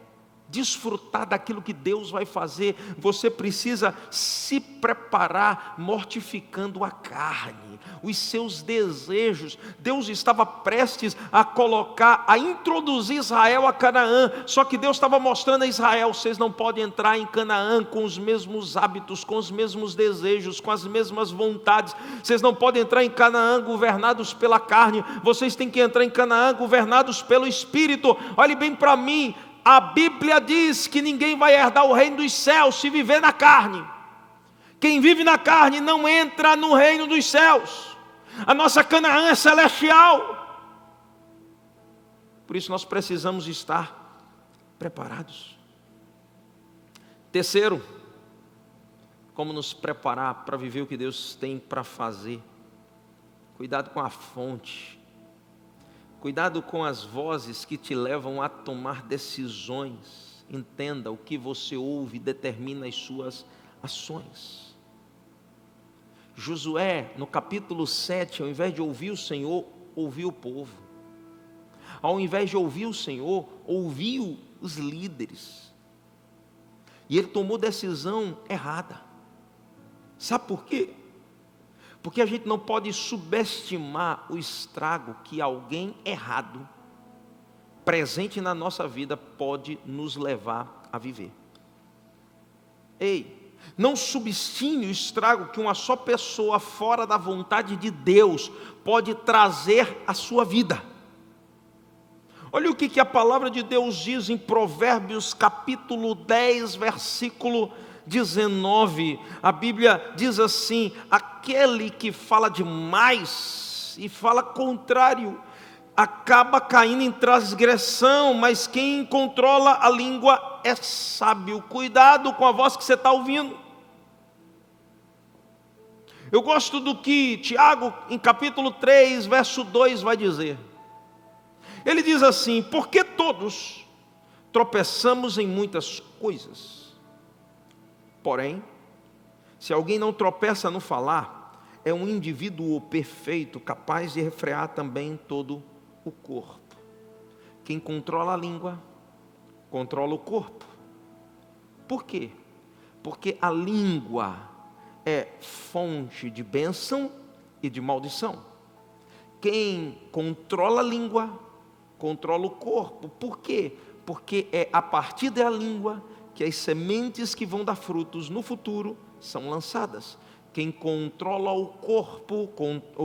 [SPEAKER 3] desfrutar daquilo que Deus vai fazer, você precisa se preparar mortificando a carne, os seus desejos. Deus estava prestes a introduzir Israel a Canaã, só que Deus estava mostrando a Israel: vocês não podem entrar em Canaã com os mesmos hábitos, com os mesmos desejos, com as mesmas vontades. Vocês não podem entrar em Canaã governados pela carne, vocês têm que entrar em Canaã governados pelo Espírito. Olhe bem para mim, a Bíblia diz que ninguém vai herdar o reino dos céus se viver na carne. Quem vive na carne não entra no reino dos céus. A nossa Canaã é celestial. Por isso nós precisamos estar preparados. Terceiro, como nos preparar para viver o que Deus tem para fazer? Cuidado com a fonte. Cuidado com as vozes que te levam a tomar decisões. Entenda: o que você ouve determina as suas ações. Josué, no capítulo 7, ao invés de ouvir o Senhor, ouviu o povo. Ao invés de ouvir o Senhor, ouviu os líderes. E ele tomou decisão errada. Sabe por quê? Porque a gente não pode subestimar o estrago que alguém errado, presente na nossa vida, pode nos levar a viver. Ei, não subestime o estrago que uma só pessoa fora da vontade de Deus pode trazer à sua vida. Olha o que a palavra de Deus diz em Provérbios capítulo 10, versículo 19, a Bíblia diz assim: aquele que fala demais e fala contrário, acaba caindo em transgressão, mas quem controla a língua é sábio. Cuidado com a voz que você está ouvindo. Eu gosto do que Tiago, em capítulo 3, verso 2, vai dizer. Ele diz assim: porque todos tropeçamos em muitas coisas. Porém, se alguém não tropeça no falar, é um indivíduo perfeito, capaz de refrear também todo o corpo. Quem controla a língua, controla o corpo. Por quê? Porque a língua é fonte de bênção e de maldição. Quem controla a língua, controla o corpo. Por quê? Porque é a partir da língua que as sementes que vão dar frutos no futuro são lançadas. Quem controla o corpo,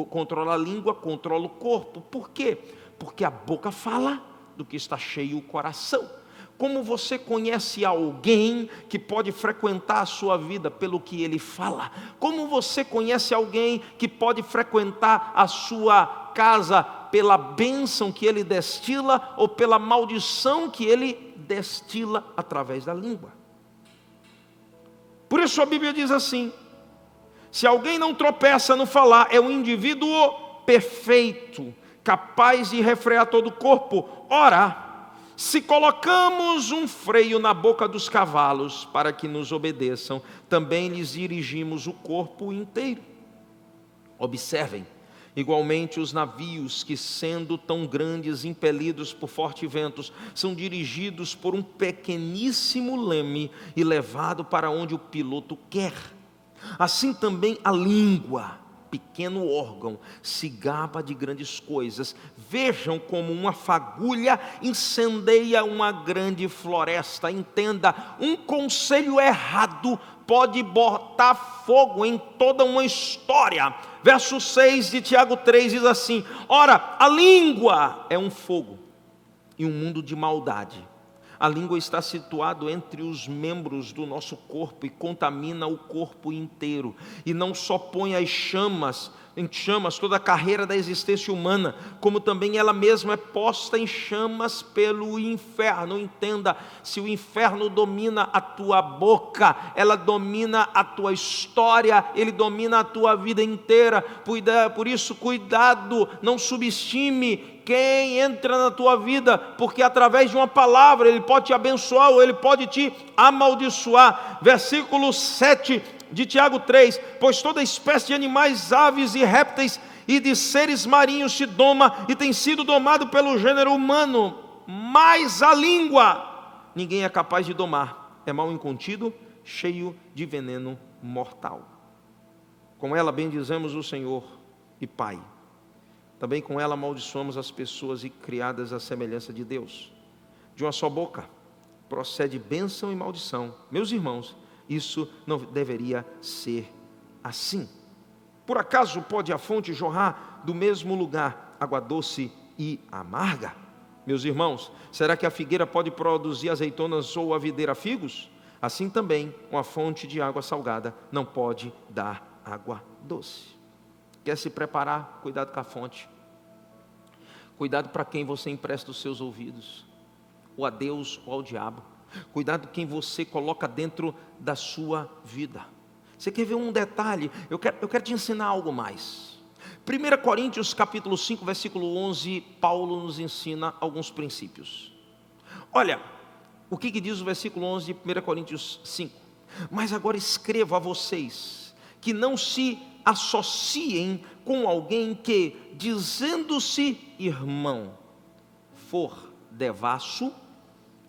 [SPEAKER 3] controla a língua, controla o corpo. Por quê? Porque a boca fala do que está cheio o coração. Como você conhece alguém que pode frequentar a sua vida pelo que ele fala? Como você conhece alguém que pode frequentar a sua casa pela bênção que ele destila ou pela maldição que ele destila através da língua? Por isso a Bíblia diz assim: se alguém não tropeça no falar, é um indivíduo perfeito, capaz de refrear todo o corpo. Ora, Se colocamos um freio na boca dos cavalos para que nos obedeçam, também lhes dirigimos o corpo inteiro. Observem, igualmente os navios que, sendo tão grandes, impelidos por fortes ventos, são dirigidos por um pequeníssimo leme e levado para onde o piloto quer. Assim também a língua, pequeno órgão, se gaba de grandes coisas. Vejam como uma fagulha incendeia uma grande floresta. Entenda, um conselho errado pode botar fogo em toda uma história. Verso 6 de Tiago 3 diz assim: ora, a língua é um fogo e um mundo de maldade. A língua está situada entre os membros do nosso corpo e contamina o corpo inteiro. E não só põe em chamas toda a carreira da existência humana, como também ela mesma é posta em chamas pelo inferno. Entenda, se o inferno domina a tua boca, ela domina a tua história, ele domina a tua vida inteira. Por isso, cuidado, não subestime quem entra na tua vida, porque através de uma palavra ele pode te abençoar ou ele pode te amaldiçoar. Versículo 7 de Tiago 3: pois toda espécie de animais, aves e répteis e de seres marinhos se doma e tem sido domado pelo gênero humano, mas a língua ninguém é capaz de domar, é mal incontido, cheio de veneno mortal. Com ela bendizemos o Senhor e Pai. Também com ela amaldiçoamos as pessoas e criadas à semelhança de Deus. De uma só boca procede bênção e maldição. Meus irmãos, isso não deveria ser assim. Por acaso pode a fonte jorrar do mesmo lugar água doce e amarga? Meus irmãos, será que a figueira pode produzir azeitonas ou a videira figos? Assim também, uma fonte de água salgada não pode dar água doce. Quer se preparar? Cuidado com a fonte. Cuidado para quem você empresta os seus ouvidos, ou a Deus ou ao diabo. Cuidado com quem você coloca dentro da sua vida. Você quer ver um detalhe? Eu quero te ensinar algo mais. 1 Coríntios capítulo 5, versículo 11, Paulo nos ensina alguns princípios. Olha, o que diz o versículo 11 de 1 Coríntios 5? Mas agora escrevo a vocês que não se associem com alguém que, dizendo-se irmão, for devasso,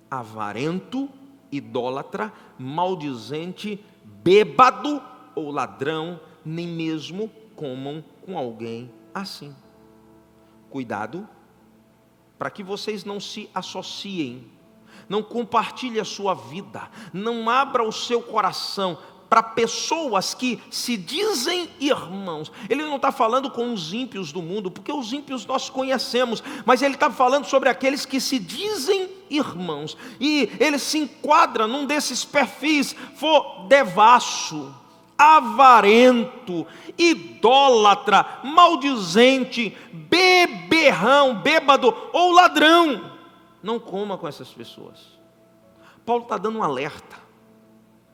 [SPEAKER 3] avarento, idólatra, maldizente, bêbado ou ladrão, nem mesmo comam com alguém assim. Cuidado, para que vocês não se associem, não compartilhem a sua vida, não abra o seu coração para pessoas que se dizem irmãos. Ele não está falando com os ímpios do mundo, porque os ímpios nós conhecemos, mas ele está falando sobre aqueles que se dizem irmãos, e ele se enquadra num desses perfis: for devasso, avarento, idólatra, maldizente, beberrão, bêbado ou ladrão. Não coma com essas pessoas. Paulo está dando um alerta: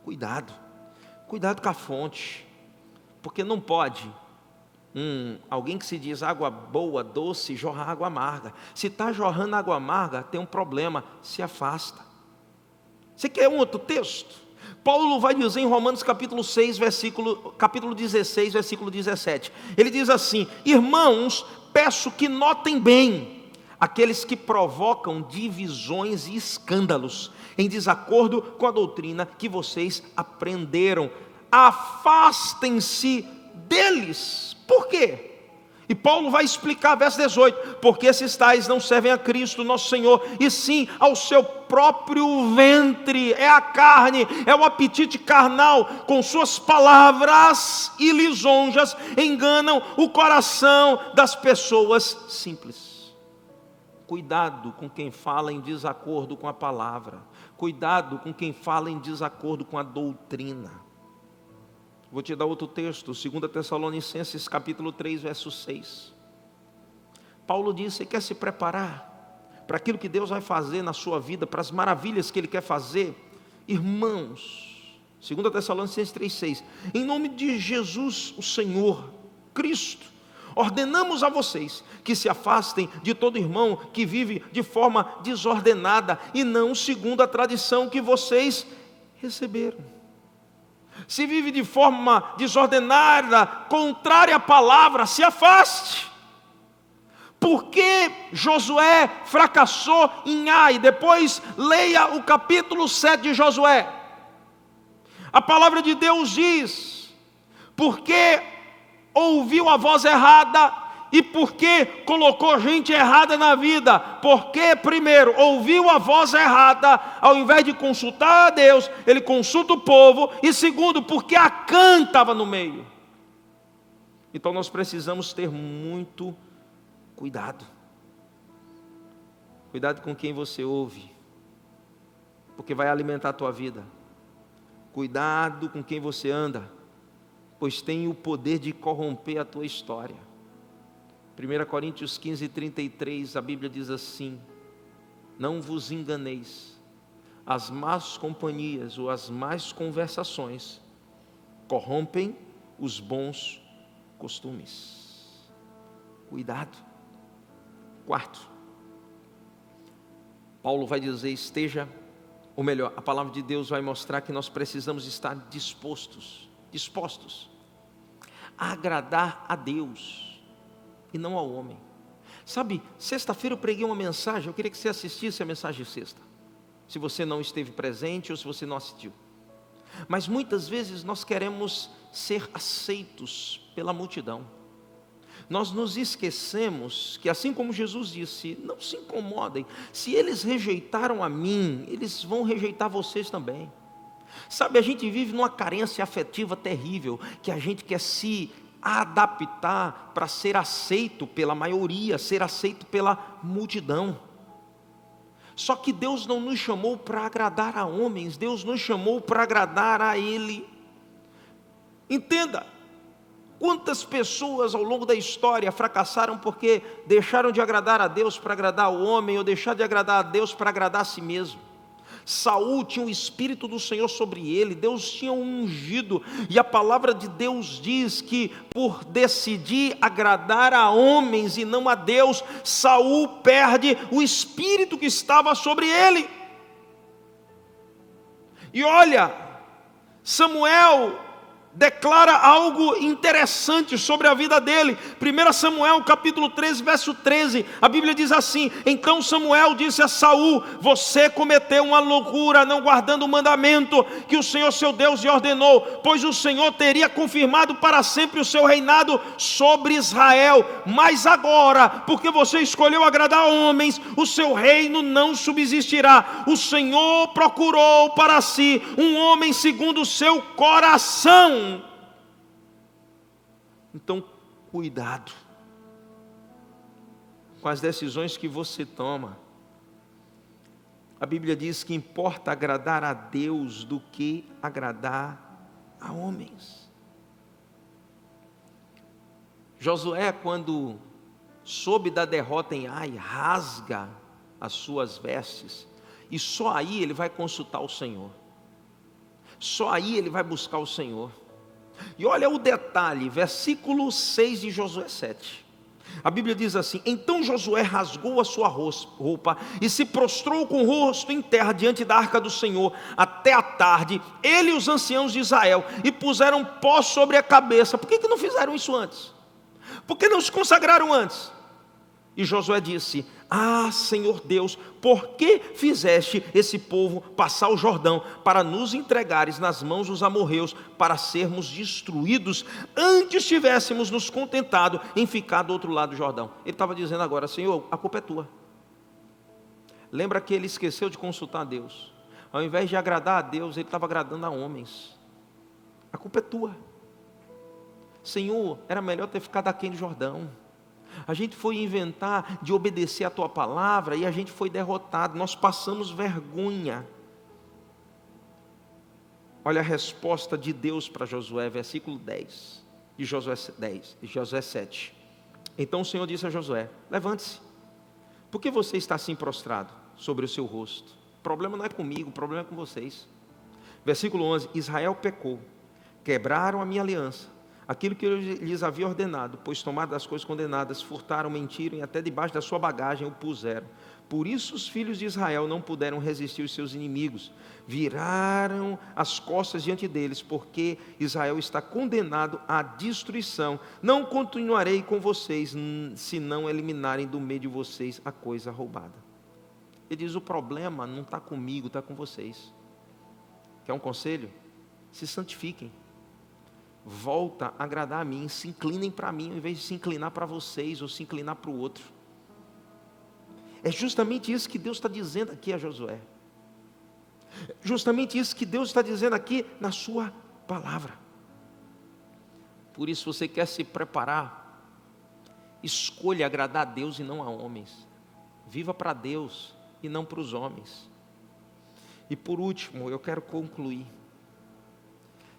[SPEAKER 3] cuidado com a fonte, porque não pode alguém que se diz água boa, doce, jorrar água amarga. Se está jorrando água amarga, tem um problema, se afasta. Você quer um outro texto? Paulo vai dizer em Romanos capítulo 6, capítulo 16, versículo 17. Ele diz assim: irmãos, peço que notem bem aqueles que provocam divisões e escândalos, em desacordo com a doutrina que vocês aprenderam. Afastem-se deles. Por quê? E Paulo vai explicar, verso 18: porque esses tais não servem a Cristo nosso Senhor, e sim ao seu próprio ventre. É a carne, é o apetite carnal, com suas palavras e lisonjas enganam o coração das pessoas simples. Cuidado com quem fala em desacordo com a palavra. Cuidado com quem fala em desacordo com a doutrina. Vou te dar outro texto, 2 Tessalonicenses capítulo 3, verso 6. Paulo diz: você quer se preparar para aquilo que Deus vai fazer na sua vida, para as maravilhas que Ele quer fazer? Irmãos, 2 Tessalonicenses 3, 6. Em nome de Jesus, o Senhor, Cristo, ordenamos a vocês que se afastem de todo irmão que vive de forma desordenada e não segundo a tradição que vocês receberam. Se vive de forma desordenada, contrária à palavra, se afaste. Por que Josué fracassou em Ai? Depois leia o capítulo 7 de Josué. A palavra de Deus diz: porque ouviu a voz errada e porque colocou gente errada na vida. Porque primeiro ouviu a voz errada, ao invés de consultar a Deus, ele consulta o povo. E segundo, porque Acã estava no meio. Então nós precisamos ter muito cuidado. Cuidado com quem você ouve, porque vai alimentar a tua vida. Cuidado com quem você anda, pois tem o poder de corromper a tua história. 1 Coríntios 15:33, a Bíblia diz assim: não vos enganeis, as más companhias ou as más conversações corrompem os bons costumes. Cuidado. Quarto, Paulo vai dizer, ou melhor, a palavra de Deus vai mostrar que nós precisamos estar dispostos a agradar a Deus e não ao homem. Sabe, sexta-feira eu preguei uma mensagem, eu queria que você assistisse a mensagem de sexta, se você não esteve presente ou se você não assistiu. Mas muitas vezes nós queremos ser aceitos pela multidão. Nós nos esquecemos que, assim como Jesus disse, não se incomodem, se eles rejeitaram a mim, eles vão rejeitar vocês também. Sabe, a gente vive numa carência afetiva terrível, que a gente quer se adaptar para ser aceito pela maioria, ser aceito pela multidão. Só que Deus não nos chamou para agradar a homens, Deus nos chamou para agradar a Ele. Entenda, quantas pessoas ao longo da história fracassaram porque deixaram de agradar a Deus para agradar o homem, ou deixaram de agradar a Deus para agradar a si mesmo. Saul tinha o Espírito do Senhor sobre ele, Deus tinha ungido, e a palavra de Deus diz que por decidir agradar a homens e não a Deus, Saul perde o Espírito que estava sobre ele. E olha, Samuel declara algo interessante sobre a vida dele. 1 Samuel capítulo 13, verso 13, a Bíblia diz assim: então Samuel disse a Saul: você cometeu uma loucura, não guardando o mandamento que o Senhor seu Deus lhe ordenou, pois o Senhor teria confirmado para sempre o seu reinado sobre Israel. Mas agora, porque você escolheu agradar homens, o seu reino não subsistirá. O Senhor procurou para si um homem segundo o seu coração. Então, cuidado com as decisões que você toma. A Bíblia diz que importa agradar a Deus do que agradar a homens. Josué, quando soube da derrota em Ai, rasga as suas vestes, e só aí ele vai consultar o Senhor. Só aí ele vai buscar o Senhor. E olha o detalhe, versículo 6 de Josué 7. A Bíblia diz assim: então Josué rasgou a sua roupa e se prostrou com o rosto em terra diante da arca do Senhor até a tarde, ele e os anciãos de Israel, e puseram pó sobre a cabeça. Por que não fizeram isso antes? Por que não se consagraram antes? E Josué disse: ah, Senhor Deus, por que fizeste esse povo passar o Jordão para nos entregares nas mãos dos amorreus, para sermos destruídos, antes tivéssemos nos contentado em ficar do outro lado do Jordão? Ele estava dizendo agora: Senhor, a culpa é tua. Lembra que ele esqueceu de consultar a Deus. Ao invés de agradar a Deus, ele estava agradando a homens. A culpa é tua. Senhor, era melhor ter ficado aquém do Jordão. A gente foi inventar de obedecer a tua palavra e a gente foi derrotado, nós passamos vergonha. Olha a resposta de Deus para Josué, versículo 10 de Josué 7. Então o Senhor disse a Josué: levante-se, por que você está assim prostrado sobre o seu rosto? O problema não é comigo, o problema é com vocês. Versículo 11: Israel pecou, quebraram a minha aliança, aquilo que eu lhes havia ordenado, pois tomaram das coisas condenadas, furtaram, mentiram e até debaixo da sua bagagem o puseram. Por isso os filhos de Israel não puderam resistir aos seus inimigos, viraram as costas diante deles, porque Israel está condenado à destruição. Não continuarei com vocês, se não eliminarem do meio de vocês a coisa roubada. Ele diz, o problema não está comigo, está com vocês. Quer um conselho? Se santifiquem. Volta a agradar a mim, se inclinem para mim, ao invés de se inclinar para vocês, ou se inclinar para o outro. É justamente isso que Deus está dizendo aqui a Josué. Justamente isso que Deus está dizendo aqui na sua palavra. Por isso, você quer se preparar, escolha agradar a Deus e não a homens. Viva para Deus e não para os homens. E por último, eu quero concluir.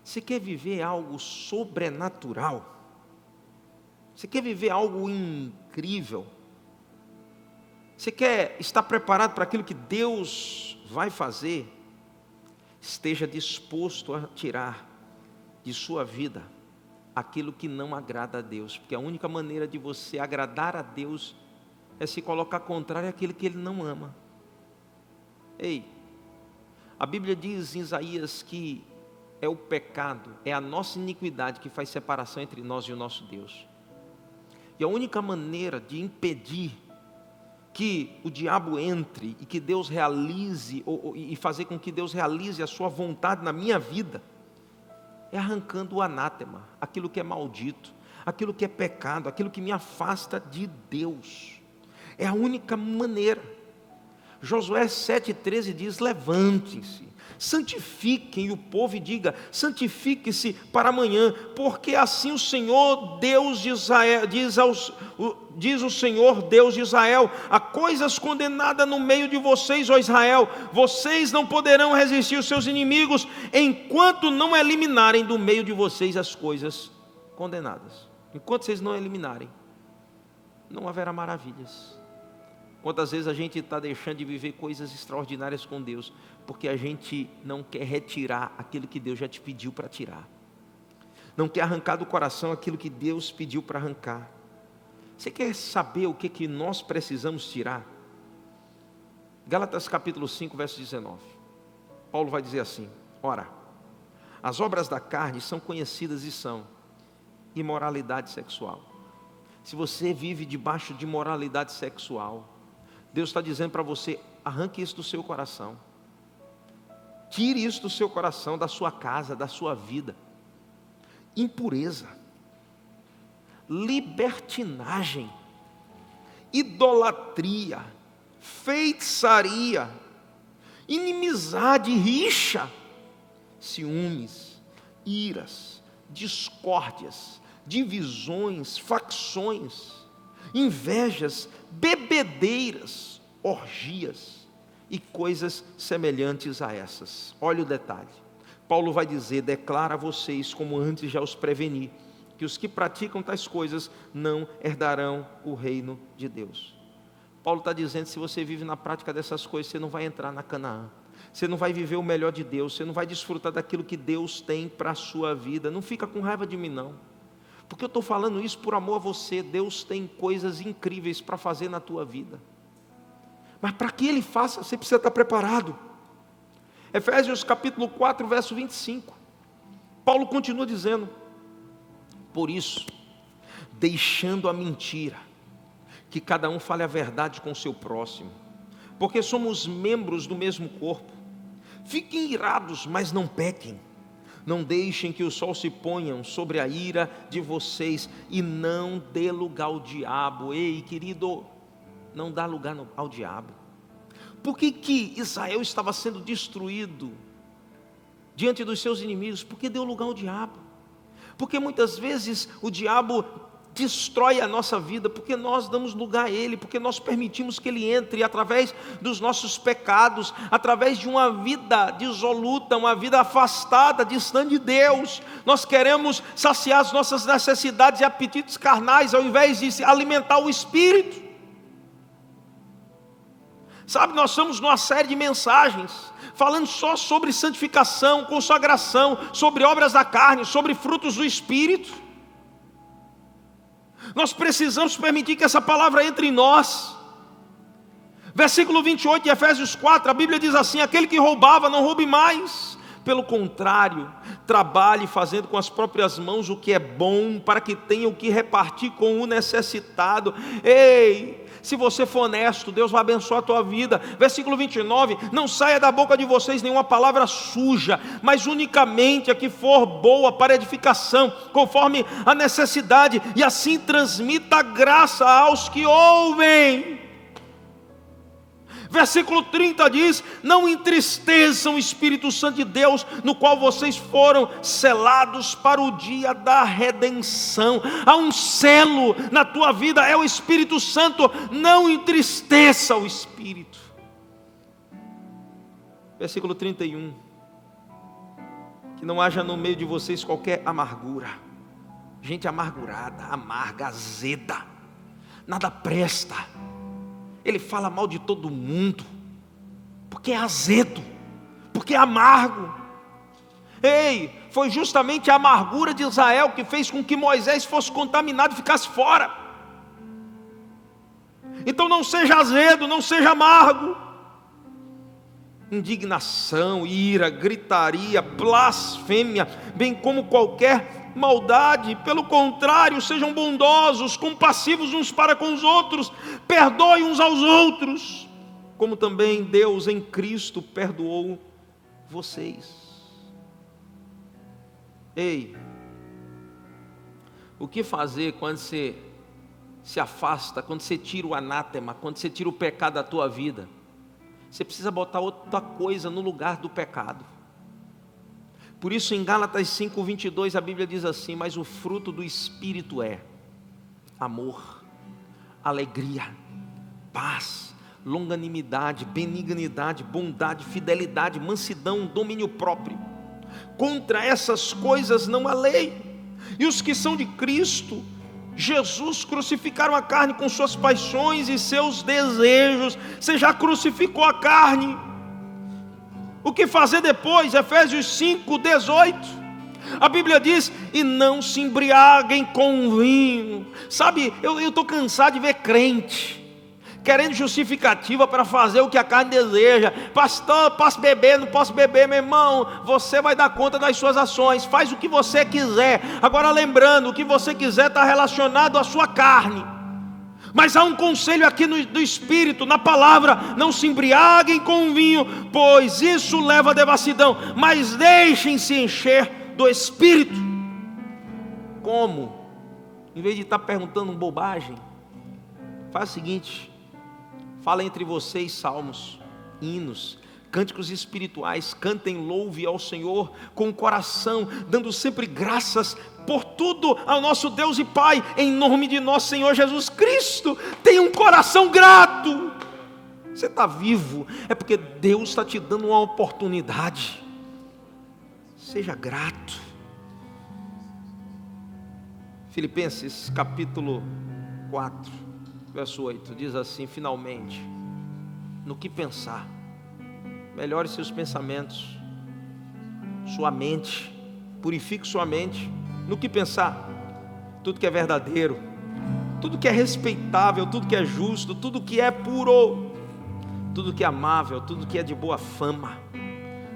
[SPEAKER 3] Você quer viver algo sobrenatural? Você quer viver algo incrível? Você quer estar preparado para aquilo que Deus vai fazer? Esteja disposto a tirar de sua vida aquilo que não agrada a Deus, porque a única maneira de você agradar a Deus é se colocar contrário àquilo que Ele não ama. Ei, a Bíblia diz em Isaías que é o pecado, é a nossa iniquidade que faz separação entre nós e o nosso Deus. E a única maneira de impedir que o diabo entre e que Deus realize, e fazer com que Deus realize a sua vontade na minha vida, é arrancando o anátema, aquilo que é maldito, aquilo que é pecado, aquilo que me afasta de Deus. É a única maneira. Josué 7,13 diz, levantem-se, santifiquem o povo e diga, santifique-se para amanhã, porque assim o Senhor Deus de Israel, diz o Senhor Deus de Israel, há coisas condenadas no meio de vocês, ó Israel, vocês não poderão resistir aos seus inimigos, enquanto não eliminarem do meio de vocês as coisas condenadas. Enquanto vocês não eliminarem, não haverá maravilhas. Quantas vezes a gente está deixando de viver coisas extraordinárias com Deus, porque a gente não quer retirar aquilo que Deus já te pediu para tirar, não quer arrancar do coração aquilo que Deus pediu para arrancar. Você quer saber o que nós precisamos tirar? Gálatas capítulo 5, verso 19, Paulo vai dizer assim, ora, as obras da carne são conhecidas e são imoralidade sexual. Se você vive debaixo de moralidade sexual, Deus está dizendo para você, arranque isso do seu coração. Tire isso do seu coração, da sua casa, da sua vida. Impureza, libertinagem, idolatria, feitiçaria, inimizade, rixa, ciúmes, iras, discórdias, divisões, facções, invejas, bebedeiras, orgias e coisas semelhantes a essas. Olha o detalhe. Paulo vai dizer, declara a vocês, como antes já os preveni, que os que praticam tais coisas não herdarão o reino de Deus. Paulo está dizendo, se você vive na prática dessas coisas, você não vai entrar na Canaã. Você não vai viver o melhor de Deus, você não vai desfrutar daquilo que Deus tem para a sua vida. Não fica com raiva de mim não, porque eu estou falando isso por amor a você. Deus tem coisas incríveis para fazer na tua vida, mas para que Ele faça, você precisa estar preparado. Efésios capítulo 4, verso 25, Paulo continua dizendo, por isso, deixando a mentira, que cada um fale a verdade com o seu próximo, porque somos membros do mesmo corpo. Fiquem irados, mas não pequem. Não deixem que o sol se ponha sobre a ira de vocês, e não dê lugar ao diabo. Ei, querido, não dá lugar ao diabo. Por que Israel estava sendo destruído diante dos seus inimigos? Porque deu lugar ao diabo. Porque muitas vezes o diabo destrói a nossa vida, porque nós damos lugar a ele, porque nós permitimos que ele entre através dos nossos pecados, através de uma vida dissoluta, uma vida afastada, distante de Deus. Nós queremos saciar as nossas necessidades e apetites carnais, ao invés de alimentar o Espírito. Sabe, nós estamos numa série de mensagens, falando só sobre santificação, consagração, sobre obras da carne, sobre frutos do Espírito. Nós precisamos permitir que essa palavra entre em nós. Versículo 28 de Efésios 4, a Bíblia diz assim: aquele que roubava, não roube mais. Pelo contrário, trabalhe fazendo com as próprias mãos o que é bom, para que tenha o que repartir com o necessitado. Ei, se você for honesto, Deus vai abençoar a tua vida. Versículo 29, não saia da boca de vocês nenhuma palavra suja, mas unicamente a que for boa para edificação, conforme a necessidade, e assim transmita graça aos que ouvem. Versículo 30 diz: não entristeçam o Espírito Santo de Deus, no qual vocês foram selados para o dia da redenção. Há um selo na tua vida, é o Espírito Santo. Não entristeça o Espírito. Versículo 31, que não haja no meio de vocês qualquer amargura, gente amargurada, amarga, azeda, nada presta. Ele fala mal de todo mundo, porque é azedo, porque é amargo. Ei, foi justamente a amargura de Israel que fez com que Moisés fosse contaminado e ficasse fora. Então não seja azedo, não seja amargo. Indignação, ira, gritaria, blasfêmia, bem como qualquer maldade. Pelo contrário, sejam bondosos, compassivos uns para com os outros, perdoem uns aos outros, como também Deus em Cristo perdoou vocês. Ei, o que fazer quando você se afasta, quando você tira o anátema, quando você tira o pecado da tua vida? Você precisa botar outra coisa no lugar do pecado. Por isso em Gálatas 5:22 a Bíblia diz assim: mas o fruto do Espírito é amor, alegria, paz, longanimidade, benignidade, bondade, fidelidade, mansidão, domínio próprio. Contra essas coisas não há lei. E os que são de Cristo Jesus crucificaram a carne com suas paixões e seus desejos. Você já crucificou a carne. O que fazer depois? Efésios 5:18. A Bíblia diz: e não se embriaguem com vinho. Sabe, eu estou cansado de ver crente querendo justificativa para fazer o que a carne deseja. Pastor, posso beber, não posso beber? Meu irmão, você vai dar conta das suas ações. Faz o que você quiser. Agora lembrando, o que você quiser está relacionado à sua carne. Mas há um conselho aqui do Espírito, na palavra: não se embriaguem com vinho, pois isso leva à devassidão, mas deixem-se encher do Espírito. Como? Em vez de estar perguntando bobagem, faz o seguinte: fala entre vocês salmos, hinos, cânticos espirituais, cantem louve ao Senhor com o coração, dando sempre graças por tudo ao nosso Deus e Pai, em nome de nosso Senhor Jesus Cristo. Tenha um coração grato. Você está vivo, é porque Deus está te dando uma oportunidade. Seja grato. Filipenses capítulo 4, verso 8, diz assim: finalmente, no que pensar, melhore seus pensamentos, sua mente, purifique sua mente. No que pensar, tudo que é verdadeiro, tudo que é respeitável, tudo que é justo, tudo que é puro, tudo que é amável, tudo que é de boa fama,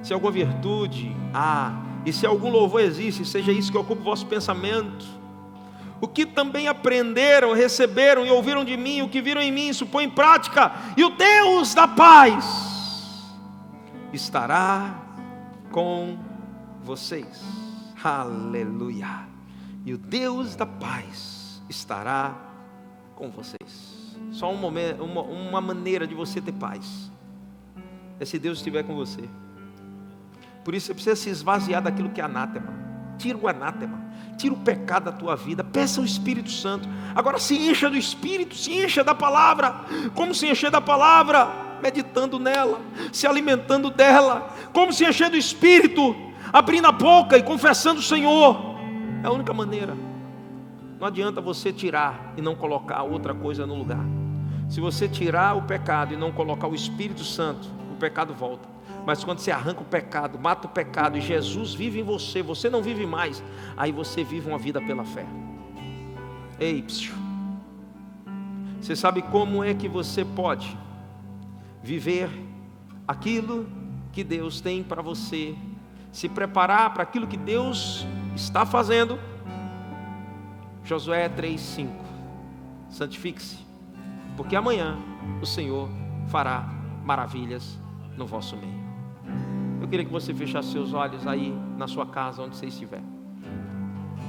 [SPEAKER 3] se alguma virtude há, e se algum louvor existe, seja isso que ocupe o vosso pensamento. O que também aprenderam, receberam e ouviram de mim, o que viram em mim, isso põe em prática, e o Deus da paz estará com vocês. Aleluia. E o Deus da paz estará com vocês. Só um momento, uma maneira de você ter paz é se Deus estiver com você. Por isso você precisa se esvaziar daquilo que é anátema. Tira o anátema, tira o pecado da tua vida, peça o Espírito Santo. Agora se encha do Espírito, se encha da palavra. Como se encher da palavra? Meditando nela, se alimentando dela. Como se encher do Espírito? Abrindo a boca e confessando o Senhor. É a única maneira. Não adianta você tirar e não colocar outra coisa no lugar. Se você tirar o pecado e não colocar o Espírito Santo, o pecado volta. Mas quando você arranca o pecado, mata o pecado e Jesus vive em você, você não vive mais, aí você vive uma vida pela fé. Ei, você sabe como é que você pode viver aquilo que Deus tem para você, se preparar para aquilo que Deus está fazendo? Josué 3:5. Santifique-se, porque amanhã o Senhor fará maravilhas no vosso meio. Eu queria que você fechasse seus olhos aí na sua casa, onde você estiver.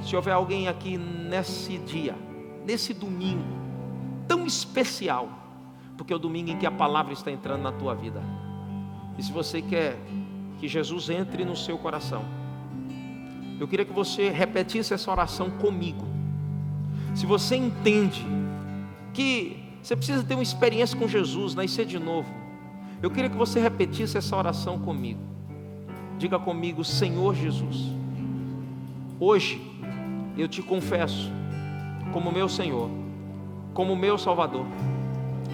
[SPEAKER 3] Se houver alguém aqui nesse dia, nesse domingo tão especial, porque é o domingo em que a palavra está entrando na tua vida, e se você quer que Jesus entre no seu coração, eu queria que você repetisse essa oração comigo. Se você entende que você precisa ter uma experiência com Jesus, nascer de novo, eu queria que você repetisse essa oração comigo. Diga comigo: Senhor Jesus, hoje eu te confesso como meu Senhor, como meu Salvador.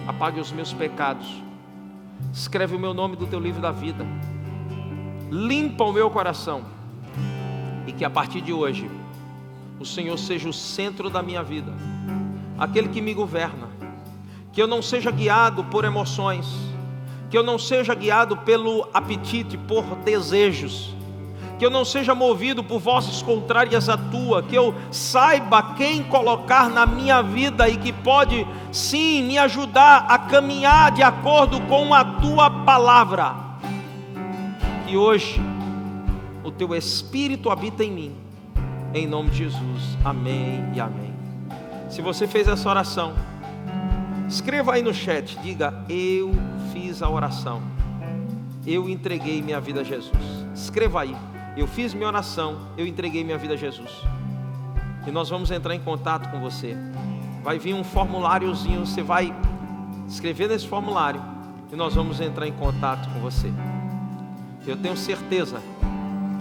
[SPEAKER 3] Apague os meus pecados, escreve o meu nome do teu livro da vida, limpa o meu coração, e que a partir de hoje o Senhor seja o centro da minha vida, aquele que me governa. Que eu não seja guiado por emoções, que eu não seja guiado pelo apetite, por desejos, que eu não seja movido por vozes contrárias à tua, que eu saiba quem colocar na minha vida e que pode sim me ajudar a caminhar de acordo com a tua palavra. Que hoje o teu Espírito habita em mim, em nome de Jesus, amém e amém. Se você fez essa oração, escreva aí no chat, diga: eu fiz a oração, eu entreguei minha vida a Jesus. Escreva aí: eu fiz minha oração, eu entreguei minha vida a Jesus. E nós vamos entrar em contato com você. Vai vir um formuláriozinho, você vai escrever nesse formulário e nós vamos entrar em contato com você. Eu tenho certeza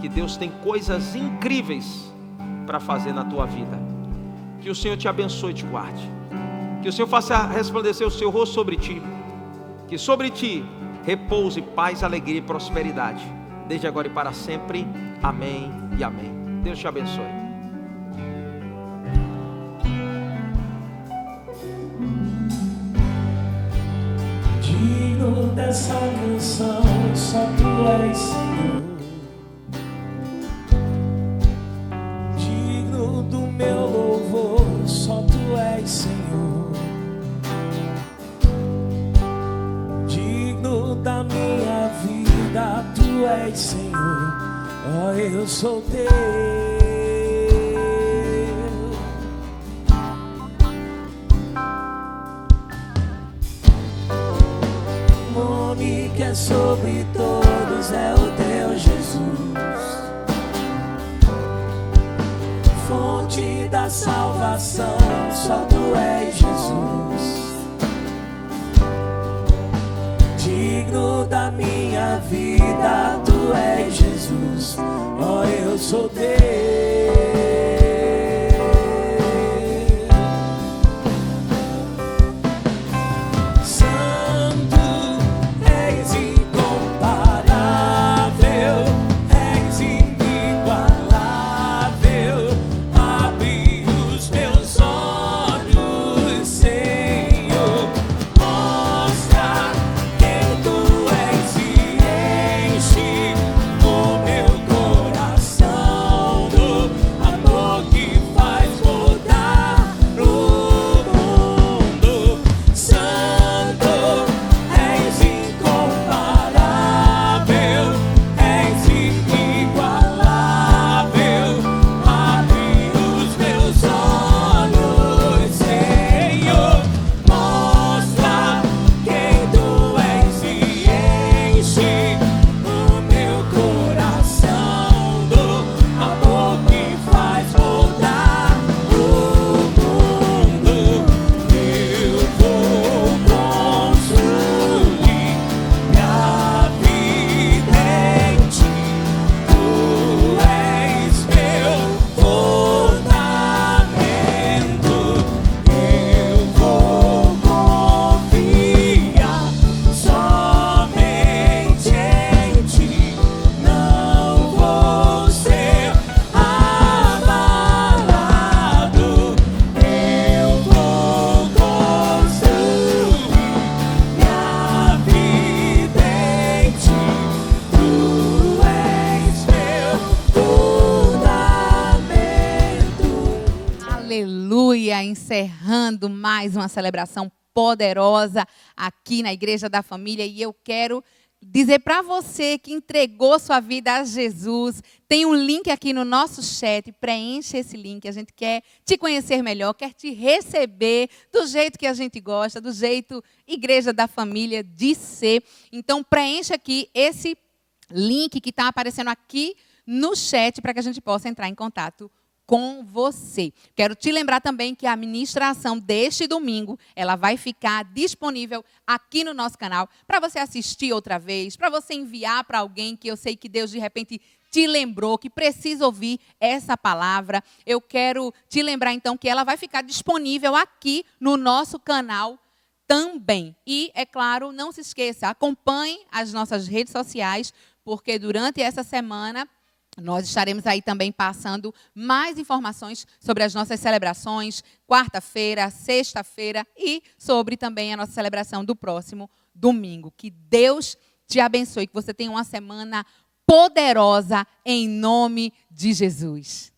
[SPEAKER 3] que Deus tem coisas incríveis para fazer na tua vida. Que o Senhor te abençoe e te guarde. Que o Senhor faça resplandecer o seu rosto sobre ti. Que sobre ti repouse paz, alegria e prosperidade, desde agora e para sempre. Amém e amém. Deus te abençoe.
[SPEAKER 6] Digno dessa canção, só tu és Senhor. Digno do meu louvor, só tu és Senhor. Digno da minha vida, tu és Senhor. Oh, eu sou teu. Nome que é sobre todos é o teu Jesus, fonte da salvação, só tu és Jesus. Digno da minha vida, tu és Jesus. Oh, eu sou teu.
[SPEAKER 4] Aleluia! Encerrando mais uma celebração poderosa aqui na Igreja da Família. E eu quero dizer para você que entregou sua vida a Jesus, tem um link aqui no nosso chat, preencha esse link, a gente quer te conhecer melhor, quer te receber do jeito que a gente gosta, do jeito Igreja da Família de ser. Então preencha aqui esse link que está aparecendo aqui no chat para que a gente possa entrar em contato com você. Quero te lembrar também que a ministração deste domingo, ela vai ficar disponível aqui no nosso canal para você assistir outra vez, para você enviar para alguém que eu sei que Deus de repente te lembrou, que precisa ouvir essa palavra. Eu quero te lembrar então que ela vai ficar disponível aqui no nosso canal também. E, é claro, não se esqueça, acompanhe as nossas redes sociais, porque durante essa semana nós estaremos aí também passando mais informações sobre as nossas celebrações, quarta-feira, sexta-feira e sobre também a nossa celebração do próximo domingo. Que Deus te abençoe, que você tenha uma semana poderosa em nome de Jesus.